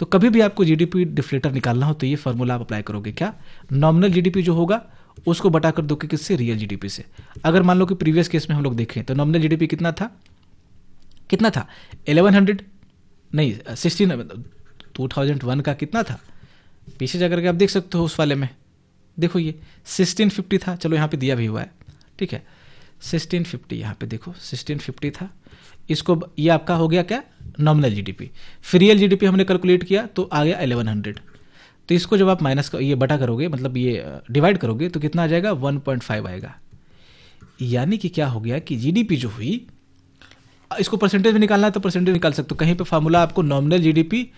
तो कभी भी आपको जीडीपी डिफ्लेटर निकालना हो तो ये फार्मूला आप अप्लाई करोगे, क्या, नॉमिनल जीडीपी जो होगा उसको बटा कर दोगे किससे, रियल जीडीपी से। अगर मान लो कि प्रीवियस केस में हम लोग देखें तो नॉमिनल जीडीपी कितना था 1100 नहीं 2001 का कितना था, पीछे जाकर के आप देख सकते हो उस वाले में, देखो ये 1650 था। चलो यहाँ पे दिया भी हुआ है, ठीक है 1650, यहाँ पे देखो 1650 था। इसको ये आपका हो गया क्या, नॉमिनल जीडीपी। फिर रियल जीडीपी हमने कैलकुलेट किया तो आ गया 1100। तो इसको जब आप माइनस ये बटा करोगे, मतलब ये डिवाइड करोगे, तो कितना आ जाएगा 1.5 आएगा। यानी कि क्या हो गया कि जीडीपी जो हुई, इसको परसेंटेज में निकालना है तो परसेंटेज निकाल सकते हो। कहीं पे फार्मूला आपको nominal GDP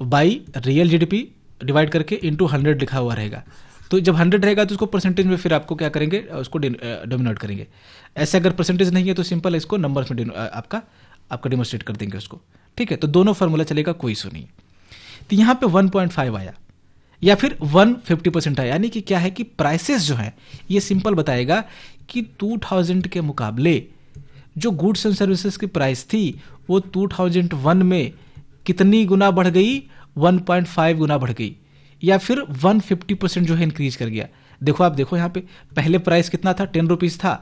by real GDP divide करके इंटू 100 लिखा हुआ रहेगा। तो जब 100 रहेगा तो उसको परसेंटेज में फिर आपको क्या करेंगे, उसको डोमिनेट करेंगे। ऐसे अगर परसेंटेज नहीं है तो सिंपल इसको नंबर्स में आपका डिमोस्ट्रेट कर देंगे उसको। ठीक है, तो दोनों फार्मूला चलेगा, कोई इशू नहीं। तो यहाँ पे 1.5 आया या फिर 150% आया। यानी कि क्या है कि प्राइसेस जो है ये सिंपल बताएगा कि 2000 के मुकाबले जो गुड्स एंड सर्विसेज की प्राइस थी वो 2001 में कितनी गुना बढ़ गई, 1.5 गुना बढ़ गई, या फिर 150% जो है इंक्रीज कर गया। देखो आप देखो यहाँ पे पहले प्राइस कितना था, 10 रुपीज़ था,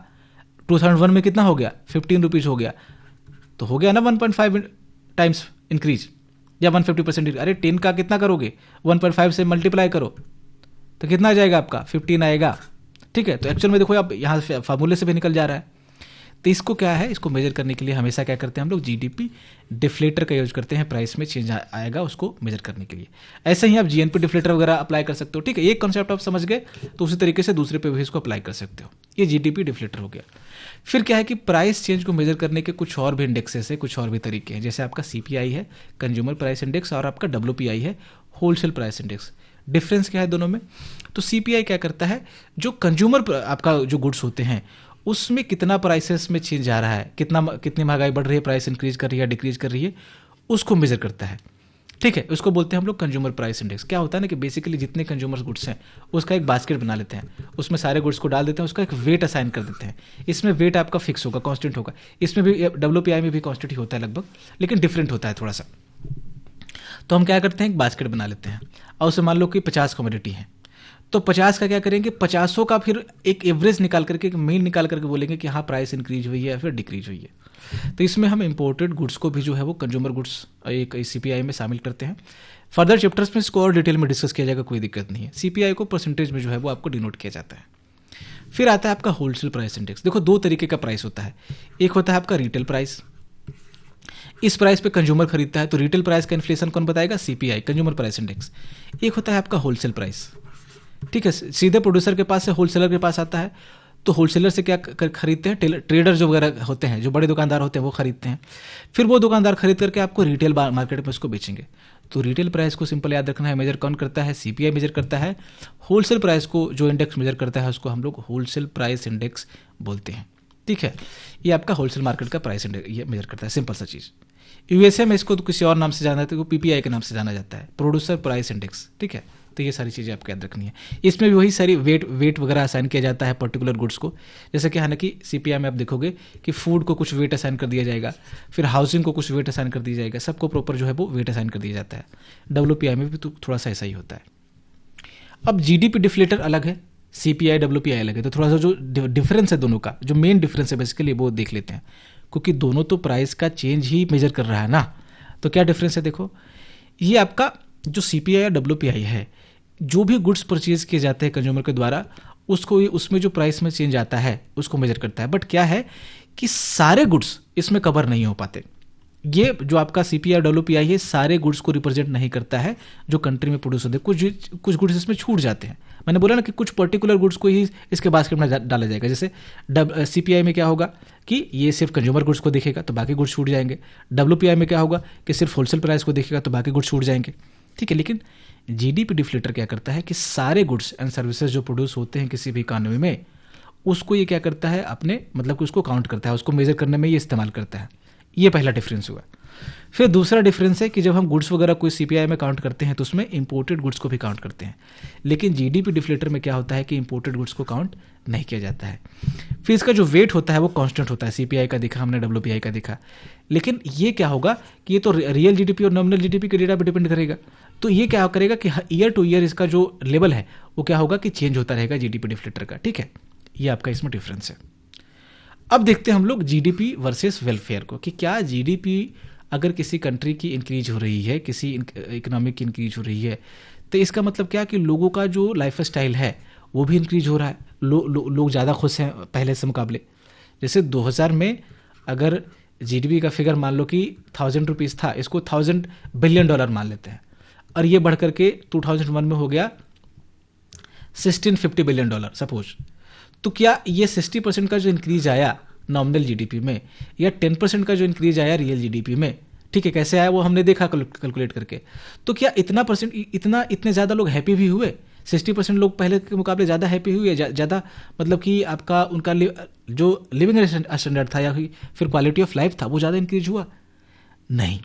2001 में कितना हो गया 15 रुपीज़ हो गया। तो हो गया ना 1.5 टाइम्स इंक्रीज या 150%। अरे 10 का कितना करोगे, 1.5 से मल्टीप्लाई करो तो कितना आ जाएगा आपका 15 आएगा। ठीक है, तो एक्चुअल में देखो आप यहाँ फार्मूले से भी निकल जा रहा है। तो इसको क्या है, इसको मेजर करने के लिए हमेशा क्या करते हैं हम लोग, जीडीपी डिफ्लेटर का यूज करते हैं, प्राइस में चेंज आएगा उसको मेजर करने के लिए। ऐसे ही आप जीएनपी डिफ्लेटर वगैरह अप्लाई कर सकते हो। ठीक है, एक कॉन्सेप्ट आप समझ गए तो उसी तरीके से दूसरे पे भी इसको अप्लाई कर सकते हो। ये जीडीपी डिफ्लेटर हो गया। फिर क्या है कि प्राइस चेंज को मेजर करने के कुछ और भी इंडेक्सेस है, कुछ और भी तरीके हैं। जैसे आपका सीपीआई है, कंज्यूमर प्राइस इंडेक्स, और आपका डब्ल्यूपीआई है, होलसेल प्राइस इंडेक्स। डिफरेंस क्या है दोनों में, तो सीपीआई क्या करता है, जो कंज्यूमर आपका जो गुड्स होते हैं उसमें कितना प्राइसेस में चेंज आ रहा है, कितनी महंगाई बढ़ रही है, प्राइस इंक्रीज कर रही है, डिक्रीज कर रही है, उसको मेजर करता है। ठीक है, उसको बोलते हैं हम लोग कंज्यूमर प्राइस इंडेक्स। क्या होता है ना कि बेसिकली जितने कंज्यूमर गुड्स हैं उसका एक बास्केट बना लेते हैं, उसमें सारे गुड्स को डाल देते हैं, उसका एक वेट असाइन कर देते हैं। इसमें वेट आपका फिक्स होगा, कांस्टेंट होगा। इसमें भी डब्ल्यूपीआई में भी कांस्टेंट ही होता है लगभग, लेकिन डिफरेंट होता है थोड़ा सा। तो हम क्या करते हैं, एक बास्केट बना लेते हैं और उसमें मान लो कि 50 कमोडिटी हैं, तो 50 का क्या करेंगे, 50 का फिर एक एवरेज निकाल करके, एक मीन निकाल करके बोलेंगे कि हाँ प्राइस इंक्रीज हुई है या फिर डिक्रीज हुई है। तो इसमें हम इंपोर्टेड गुड्स को भी जो है वो कंज्यूमर गुड्स एक सीपीआई में शामिल करते हैं। फर्दर चैप्टर्स में इसको और डिटेल में डिस्कस किया जाएगा, कोई दिक्कत नहीं है। सीपीआई को परसेंटेज में जो है वो आपको डिनोट किया जाता है। फिर आता है आपका होलसेल प्राइस इंडेक्स। देखो दो तरीके का प्राइस होता है, एक होता है आपका रिटेल प्राइस, इस प्राइस पे कंज्यूमर खरीदता है, तो रिटेल प्राइस का इन्फ्लेशन कौन बताएगा, सीपीआई, कंज्यूमर प्राइस इंडेक्स। एक होता है आपका होलसेल प्राइस, ठीक है, सीधे प्रोड्यूसर के पास से होलसेलर के पास आता है, तो होलसेलर से क्या खरीदते हैं, ट्रेडर जो वगैरह होते हैं, जो बड़े दुकानदार होते हैं वो खरीदते हैं, फिर वो दुकानदार खरीद करके आपको रिटेल मार्केट में उसको बेचेंगे। तो रिटेल प्राइस को सिंपल याद रखना है, मेजर कौन करता है, सीपीआई मेजर करता है। होलसेल प्राइस को जो इंडेक्स मेजर करता है उसको हम लोग होलसेल प्राइस इंडेक्स बोलते हैं, ठीक है। ये आपका होलसेल मार्केट का प्राइस इंडेक्स ये मेजर करता है, सिंपल सा चीज़। यूएसए में इसको तो किसी और नाम से जाना जाता है, पीपीआई के नाम से जाना जाता है, प्रोड्यूसर प्राइस इंडेक्स, ठीक है। तो ये सारी चीज़ें आपको याद रखनी है। इसमें भी वही सारी वेट वगैरह असाइन किया जाता है पर्टिकुलर गुड्स को। जैसे कि है ना कि सीपीआई में आप देखोगे कि फूड को कुछ वेट असाइन कर दिया जाएगा, फिर हाउसिंग को कुछ वेट असाइन कर दिया जाएगा, सबको प्रॉपर जो है वो वेट असाइन कर दिया जाता है। डब्ल्यूपीआई में भी तो थोड़ा सा ऐसा ही होता है। अब जीडीपी डिफ्लेटर अलग है, सीपीआई डब्ल्यूपीआई अलग है, तो थोड़ा सा जो डिफरेंस है दोनों का, जो मेन डिफरेंस है बेसिकली वो देख लेते हैं, क्योंकि दोनों तो प्राइस का चेंज ही मेजर कर रहा है ना। तो क्या डिफरेंस है, देखो ये आपका जो सीपीआई या डब्ल्यूपीआई है, जो भी गुड्स परचेज किए जाते हैं कंज्यूमर के द्वारा, उसको उसमें जो प्राइस में चेंज आता है उसको मेजर करता है। बट क्या है कि सारे गुड्स इसमें कवर नहीं हो पाते। ये जो आपका सीपीआई डब्ल्यूपीआई है सारे गुड्स को रिप्रेजेंट नहीं करता है जो कंट्री में प्रोड्यूस होते हैं। कुछ गुड्स इसमें छूट जाते हैं। मैंने बोला ना कि कुछ पर्टिकुलर गुड्स को ही इसके बास्केट में डाला जाएगा। जैसे सीपीआई में क्या होगा कि ये सिर्फ कंज्यूमर गुड्स को देखेगा तो बाकी गुड्स छूट जाएंगे। डब्ल्यूपीआई में क्या होगा कि सिर्फ होलसेल प्राइस को देखेगा तो बाकी गुड्स छूट जाएंगे, ठीक है। लेकिन जीडीपी डिफ्लेटर क्या करता है कि सारे गुड्स एंड सर्विसेज जो प्रोड्यूस होते हैं किसी भी इकॉनमी में, उसको ये क्या करता है अपने मतलब कि उसको काउंट करता है, उसको मेजर करने में ये इस्तेमाल करता है। ये पहला डिफरेंस हुआ। फिर दूसरा डिफरेंस है कि जब हम गुड्स वगैरह कोई सीपीआई में काउंट करते हैं तो उसमें इंपोर्टेड गुड्स को भी काउंट करते हैं, लेकिन जीडीपी डिफ्लेटर में क्या होता है कि इंपोर्टेड गुड्स को काउंट नहीं किया जाता है। फिर इसका जो वेट होता है वो कांस्टेंट होता है। सीपीआई का देखा हमने, डब्ल्यूपीआई का देखा, लेकिन ये क्या होगा कि ये तो रियल जीडीपी और नॉमिनल जीडीपी के डेटा पर डिपेंड करेगा। तो ये क्या करेगा कि ईयर टू ईयर इसका जो लेवल है वो क्या होगा कि चेंज होता रहेगा जीडीपी डिफ्लेटर का, ठीक है। ये आपका इसमें डिफरेंस है। अब देखते हैं हम लोग जीडीपी वर्सेस वेलफेयर को, कि क्या जीडीपी अगर किसी कंट्री की इंक्रीज हो रही है, किसी इकोनॉमिक की इंक्रीज हो रही है, तो इसका मतलब क्या कि लोगों का जो लाइफ स्टाइल है वो भी इंक्रीज हो रहा है, लोग ज़्यादा खुश हैं पहले से मुकाबले। जैसे 2000 में अगर जीडीपी का फिगर मान लो कि 1000 रुपीज़ था, इसको 1000 बिलियन डॉलर मान लेते हैं, और ये बढ़ करके 2001 में हो गया 1650 बिलियन डॉलर सपोज। तो क्या ये 60% का जो इंक्रीज आया नॉमिनल जीडीपी में, या 10% का जो इंक्रीज आया रियल जीडीपी में, ठीक है, कैसे आया वो हमने देखा कैलकुलेट करके, तो क्या इतने ज़्यादा लोग हैप्पी भी हुए? 60% लोग पहले के मुकाबले ज़्यादा हैप्पी हुए, ज़्यादा मतलब कि आपका उनका जो लिविंग स्टैंडर्ड था या फिर क्वालिटी ऑफ लाइफ था वो ज़्यादा इंक्रीज हुआ? नहीं।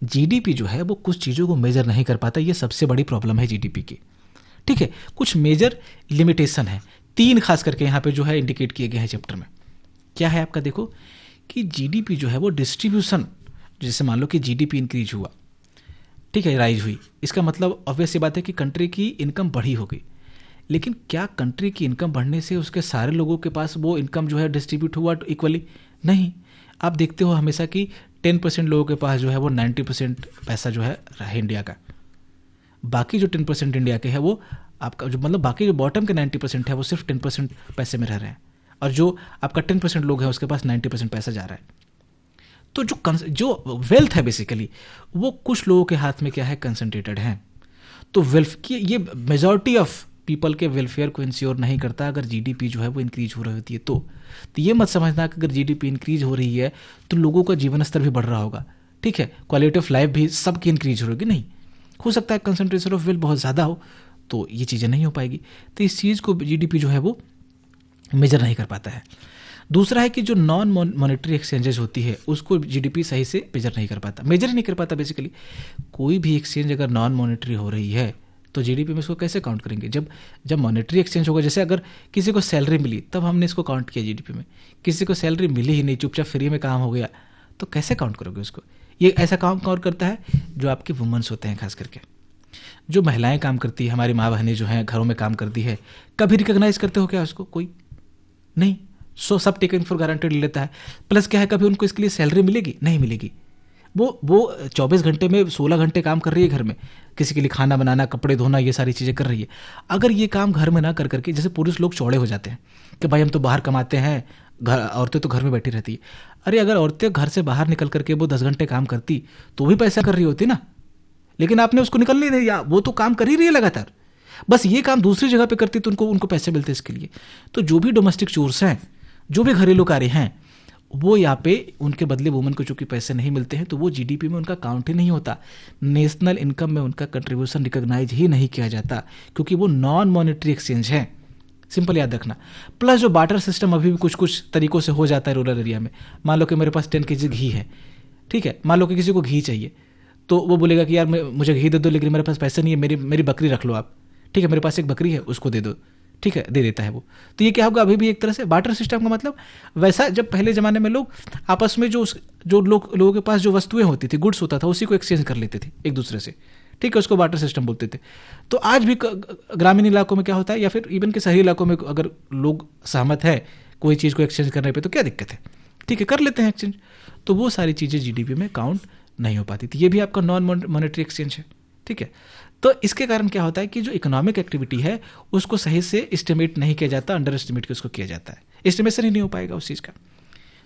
जीडीपी जो है वो कुछ चीज़ों को मेजर नहीं कर पाता, ये सबसे बड़ी प्रॉब्लम है जीडीपी की, ठीक है। कुछ मेजर लिमिटेशन है, 3 खास करके यहाँ पे जो है इंडिकेट किए गए हैं चैप्टर में। क्या है आपका, देखो कि जीडीपी जो है वो डिस्ट्रीब्यूशन, जैसे मान लो कि जीडीपी इंक्रीज हुआ, ठीक है, राइज हुई, इसका मतलब ऑब्वियस सी बात है कि कंट्री की इनकम बढ़ी होगी। लेकिन क्या कंट्री की इनकम बढ़ने से उसके सारे लोगों के पास वो इनकम जो है डिस्ट्रीब्यूट हुआ इक्वली? नहीं। आप देखते हो हमेशा कि 10% लोगों के पास जो है वो 90% पैसा जो है रहा है इंडिया का, बाकी जो 10% इंडिया के है वो आपका जो मतलब बाकी जो बॉटम के 90% है वो सिर्फ 10% पैसे में रह रहे हैं, और जो आपका 10% लोग हैं उसके पास 90% पैसा जा रहा है। तो जो वेल्थ है बेसिकली वो कुछ लोगों के हाथ में क्या है, कंसंट्रेटेड है। तो वेल्थ की ये मेजॉरिटी ऑफ पीपल के वेलफेयर को इंश्योर नहीं करता अगर जीडीपी जो है वो इंक्रीज हो रही होती है। तो ये मत समझना कि अगर जीडीपी इंक्रीज हो रही है तो लोगों का जीवन स्तर भी बढ़ रहा होगा, ठीक है, क्वालिटी ऑफ लाइफ भी सबकी इंक्रीज हो रही, नहीं हो सकता है कंसंट्रेशन ऑफ वेल्थ बहुत ज़्यादा हो, तो ये चीज़ें नहीं हो पाएगी। तो इस चीज़ को जीडीपी जो है वो मेजर नहीं कर पाता है। दूसरा है कि जो नॉन मॉनेटरी एक्सचेंजेस होती है उसको जीडीपी सही से मेजर नहीं कर पाता, मेजर ही नहीं कर पाता बेसिकली। कोई भी एक्सचेंज अगर नॉन मॉनेटरी हो रही है तो जीडीपी में इसको कैसे काउंट करेंगे? जब मॉनेटरी एक्सचेंज होगा, जैसे अगर किसी को सैलरी मिली तब हमने इसको काउंट किया जीडीपी में, किसी को सैलरी मिली ही नहीं, चुपचाप फ्री में काम हो गया, तो कैसे काउंट करोगे उसको? ये ऐसा काम काउंट करता है जो आपके वुमेन्स होते हैं, खास करके जो महिलाएं काम करती है, हमारी माँ बहनें जो हैं घरों में काम करती है, कभी रिकॉग्नाइज करते हो क्या उसको? कोई नहीं। सो सब टेकन फॉर गारंटेड ले लेता है। प्लस क्या है, कभी उनको इसके लिए सैलरी मिलेगी? नहीं मिलेगी। वो 24 घंटे में 16 घंटे काम कर रही है घर में, किसी के लिए खाना बनाना, कपड़े धोना, ये सारी चीज़ें कर रही है। अगर ये काम घर में ना कर करके, जैसे पुरुष लोग चौड़े हो जाते हैं कि भाई हम तो बाहर कमाते हैं, घर औरतें तो घर में बैठी रहती है। अरे अगर औरतें घर से बाहर निकल करके वो 10 घंटे काम करती तो भी पैसा कर रही होती ना, लेकिन आपने उसको निकल नहीं दिया, वो तो काम कर ही रही है लगातार। बस ये काम दूसरी जगह पे करती तो उनको पैसे मिलते इसके लिए। तो जो भी डोमेस्टिक चोर्स हैं, जो भी घरेलू कार्य हैं, वो यहाँ पे उनके बदले वुमेन को चूंकि पैसे नहीं मिलते हैं तो वो जीडीपी में उनका काउंट ही नहीं होता, नेशनल इनकम में उनका कंट्रीब्यूशन रिकॉग्नाइज ही नहीं किया जाता, क्योंकि वो नॉन मॉनेटरी एक्सचेंज है। सिंपल याद रखना। प्लस जो बार्टर सिस्टम अभी भी कुछ कुछ तरीकों से हो जाता है रूरल एरिया में। मान लो कि मेरे पास 10 kg घी है, ठीक है, मान लो कि किसी को घी चाहिए, तो वो बोलेगा कि यार मुझे घी दे दो, लेकिन मेरे पास पैसे नहीं है, मेरी बकरी रख लो आप, ठीक है, मेरे पास एक बकरी है, उसको दे दो, ठीक है, दे देता है वो। तो ये क्या होगा, अभी भी एक तरह से बार्टर सिस्टम का मतलब वैसा, जब पहले ज़माने में लोग आपस में जो लोगों के पास जो वस्तुएं होती थी, गुड्स होता था, उसी को एक्सचेंज कर लेते थे एक दूसरे से, ठीक है, उसको बार्टर सिस्टम बोलते थे। तो आज भी ग्रामीण इलाकों में क्या होता है, या फिर इवन के शहरी इलाकों में अगर लोग सहमत है कोई चीज़ को एक्सचेंज करने पे, तो क्या दिक्कत है, ठीक है, कर लेते हैं एक्सचेंज। तो वो सारी चीज़ें जीडीपी में काउंट नहीं हो पाती थी। ये भी आपका नॉन मॉनेटरी एक्सचेंज है, ठीक है। तो इसके कारण क्या होता है कि जो इकोनॉमिक एक्टिविटी है उसको सही से एस्टिमेट नहीं किया जाता, अंडर एस्टिमेट उसको किया जाता है, एस्टिमेशन ही नहीं हो पाएगा उस चीज़ का।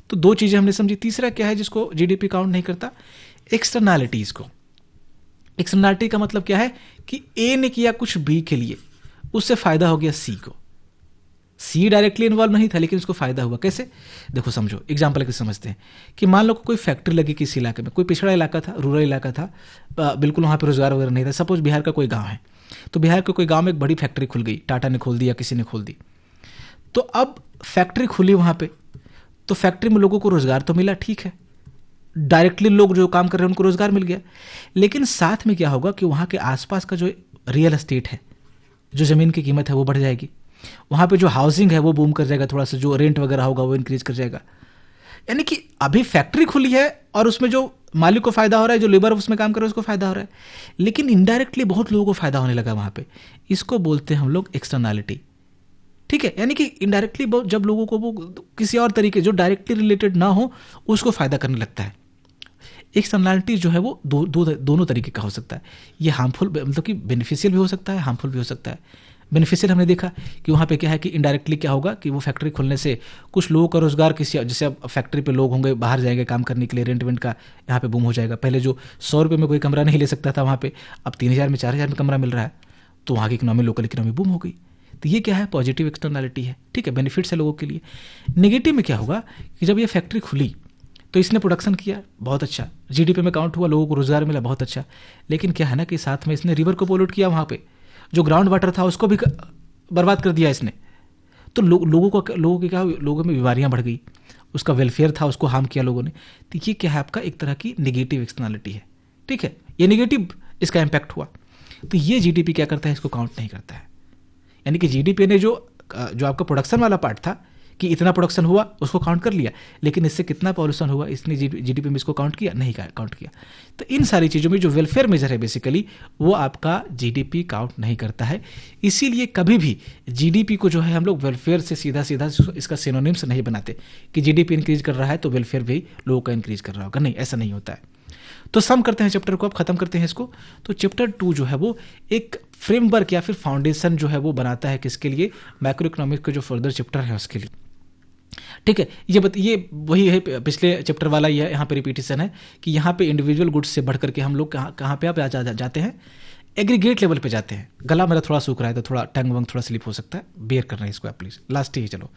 तो दो चीज़ें हमने समझी। तीसरा क्या है जिसको जीडीपी काउंट नहीं करता, एक्सटर्नैलिटीज़ को। एक्सटर्नैलिटी का मतलब क्या है कि ए ने किया कुछ बी के लिए, उससे फायदा हो गया सी को। सी डायरेक्टली इन्वॉल्व नहीं था, लेकिन उसको फायदा हुआ। कैसे? देखो समझो, एग्जाम्पल के समझते हैं कि मान लो कोई फैक्ट्री लगी किसी इलाके में, कोई पिछड़ा इलाका था, रूरल इलाका था, बिल्कुल वहाँ पे रोजगार वगैरह नहीं था। सपोज बिहार का कोई गांव है, तो बिहार के कोई गांव में एक बड़ी फैक्ट्री खुल गई, टाटा ने खोल दी या किसी ने खोल दी। तो अब फैक्ट्री खुली वहाँ पे, तो फैक्ट्री में लोगों को रोजगार तो मिला, ठीक है, डायरेक्टली लोग जो काम कर रहे हैं उनको रोजगार मिल गया। लेकिन साथ में क्या होगा कि वहाँ के आसपास का जो रियल एस्टेट है, जो ज़मीन की कीमत है वो बढ़ जाएगी, वहाँ पे जो हाउसिंग है वो बूम कर जाएगा, थोड़ा सा जो रेंट वगैरह होगा वो इंक्रीज कर जाएगा। यानी कि अभी फैक्ट्री खुली है और उसमें जो मालिक को फायदा हो रहा है, जो लेबर उसमें काम कर रहा है उसको फायदा हो रहा है, लेकिन इनडायरेक्टली बहुत लोगों को फायदा होने लगा वहाँ पे। इसको बोलते हैं हम लोग एक्सटर्नैलिटी, ठीक है। यानी कि इनडायरेक्टली जब लोगों को वो किसी और तरीके जो डायरेक्टली रिलेटेड ना हो उसको फायदा करने लगता है। एक्सटर्नैलिटी जो है वो दोनों तरीके का हो सकता है। ये हार्मफुल, मतलब कि बेनिफिशियल भी हो सकता है, हार्मफुल भी हो सकता है। बेनिफिशियल हमने देखा कि वहाँ पे क्या है कि इनडायरेक्टली क्या होगा कि वो फैक्ट्री खुलने से कुछ लोगों का रोजगार, किसी जैसे अब फैक्ट्री पे लोग होंगे, बाहर जाएंगे काम करने के लिए, रेंट वेंट का यहाँ पे बूम हो जाएगा। पहले जो 100 रुपये में कोई कमरा नहीं ले सकता था वहाँ पे, अब 3000 में 4000 में कमरा मिल रहा है, तो वहाँ की इकोनॉमी, लोकल इकोनॉमी बूम हो गई। तो ये क्या है, पॉजिटिव एक्सटर्नैलिटी है, ठीक है, बेनिफिट्स है लोगों के लिए। नेगेटिव में क्या होगा कि जब ये फैक्ट्री खुली तो इसने प्रोडक्शन किया, बहुत अच्छा, जीडीपी में काउंट हुआ, लोगों को रोजगार मिला, बहुत अच्छा। लेकिन क्या है ना कि साथ में इसने रिवर को पोल्यूट किया, वहाँ पे जो ग्राउंड वाटर था उसको भी बर्बाद कर दिया इसने। तो लोगों में बीमारियां बढ़ गई, उसका वेलफेयर था उसको हार्म किया लोगों ने। तो ये क्या है, आपका एक तरह की नेगेटिव एक्सटर्नैलिटी है, ठीक है, ये नेगेटिव इसका इम्पैक्ट हुआ। तो ये जीडीपी क्या करता है, इसको काउंट नहीं करता है। यानी कि जीडीपी ने जो आपका प्रोडक्शन वाला पार्ट था कि इतना प्रोडक्शन हुआ उसको काउंट कर लिया, लेकिन इससे कितना पॉल्यूशन हुआ इसने जीडीपी में इसको काउंट किया नहीं, काउंट किया। तो इन सारी चीज़ों में जो वेलफेयर मेजर है बेसिकली वो आपका जीडीपी काउंट नहीं करता है। इसीलिए कभी भी जीडीपी को जो है हम लोग वेलफेयर से सीधा इसका सिनोनिम्स नहीं बनाते कि जीडीपी इंक्रीज कर रहा है तो वेलफेयर भी लोगों का इंक्रीज कर रहा होगा, नहीं, ऐसा नहीं होता है। तो सम करते हैं चैप्टर को, अब खत्म करते हैं इसको। तो चैप्टर 2 जो है वो एक फ्रेमवर्क या फिर फाउंडेशन जो है वो बनाता है किसके लिए, मैक्रो इकोनॉमिक्स के जो फर्दर चैप्टर है उसके लिए, ठीक है। ये वही है, पिछले चैप्टर वाला ही है, यहाँ पे रिपीटिशन है कि यहाँ पे इंडिविजुअल गुड्स से बढ़ करके हम लोग कहाँ पे आप जाते हैं, एग्रीगेट लेवल पे जाते हैं। गला मेरा थोड़ा सूख रहा है तो थोड़ा टंग वंग थोड़ा स्लिप हो सकता है, बेयर करना है इसको आप प्लीज़, लास्ट ही चलो,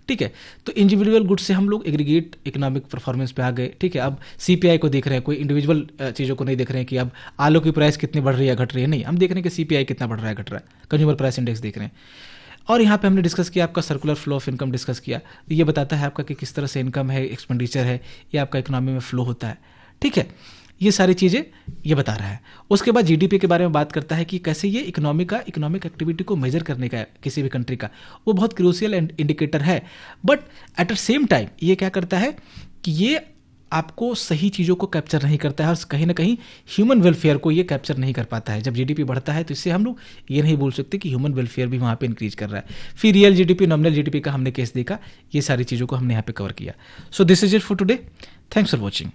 ठीक है। तो इंडिविजुअल गुड्स से हम लोग एग्रीगेट इकोनॉमिक परफॉर्मेंस पे आ गए, ठीक है। अब सीपीआई को देख रहे हैं, कोई इंडिविजुअल चीज़ों को नहीं देख रहे हैं कि अब आलू की प्राइस कितनी बढ़ रही है घट रही है, नहीं, हम देख रहे हैं कि सीपीआई कितना बढ़ रहा है घट रहा है, कंज्यूमर प्राइस इंडेक्स देख रहे हैं। और यहाँ पे हमने डिस्कस किया आपका circular flow of income discuss किया, तो ये बताता है आपका कि किस तरह से इनकम है, एक्सपेंडिचर है, ये आपका इकोनॉमी में फ्लो होता है, ठीक है। ये सारी चीज़ें ये बता रहा है। उसके बाद जीडीपी के बारे में बात करता है कि कैसे ये इकोनॉमिक एक्टिविटी को मेजर करने का किसी भी कंट्री का वो बहुत क्रूशियल इंडिकेटर है। But at the same time ये क्या करता है कि ये आपको सही चीज़ों को कैप्चर नहीं करता है और कहीं ना कहीं ह्यूमन वेलफेयर को ये कैप्चर नहीं कर पाता है। जब जीडीपी बढ़ता है तो इससे हम लोग ये नहीं बोल सकते कि ह्यूमन वेलफेयर भी वहाँ पे इंक्रीज कर रहा है। फिर रियल जीडीपी, नॉमिनल जीडीपी का हमने केस देखा, ये सारी चीज़ों को हमने यहाँ पे कवर किया। So this is it for today, thanks for watching.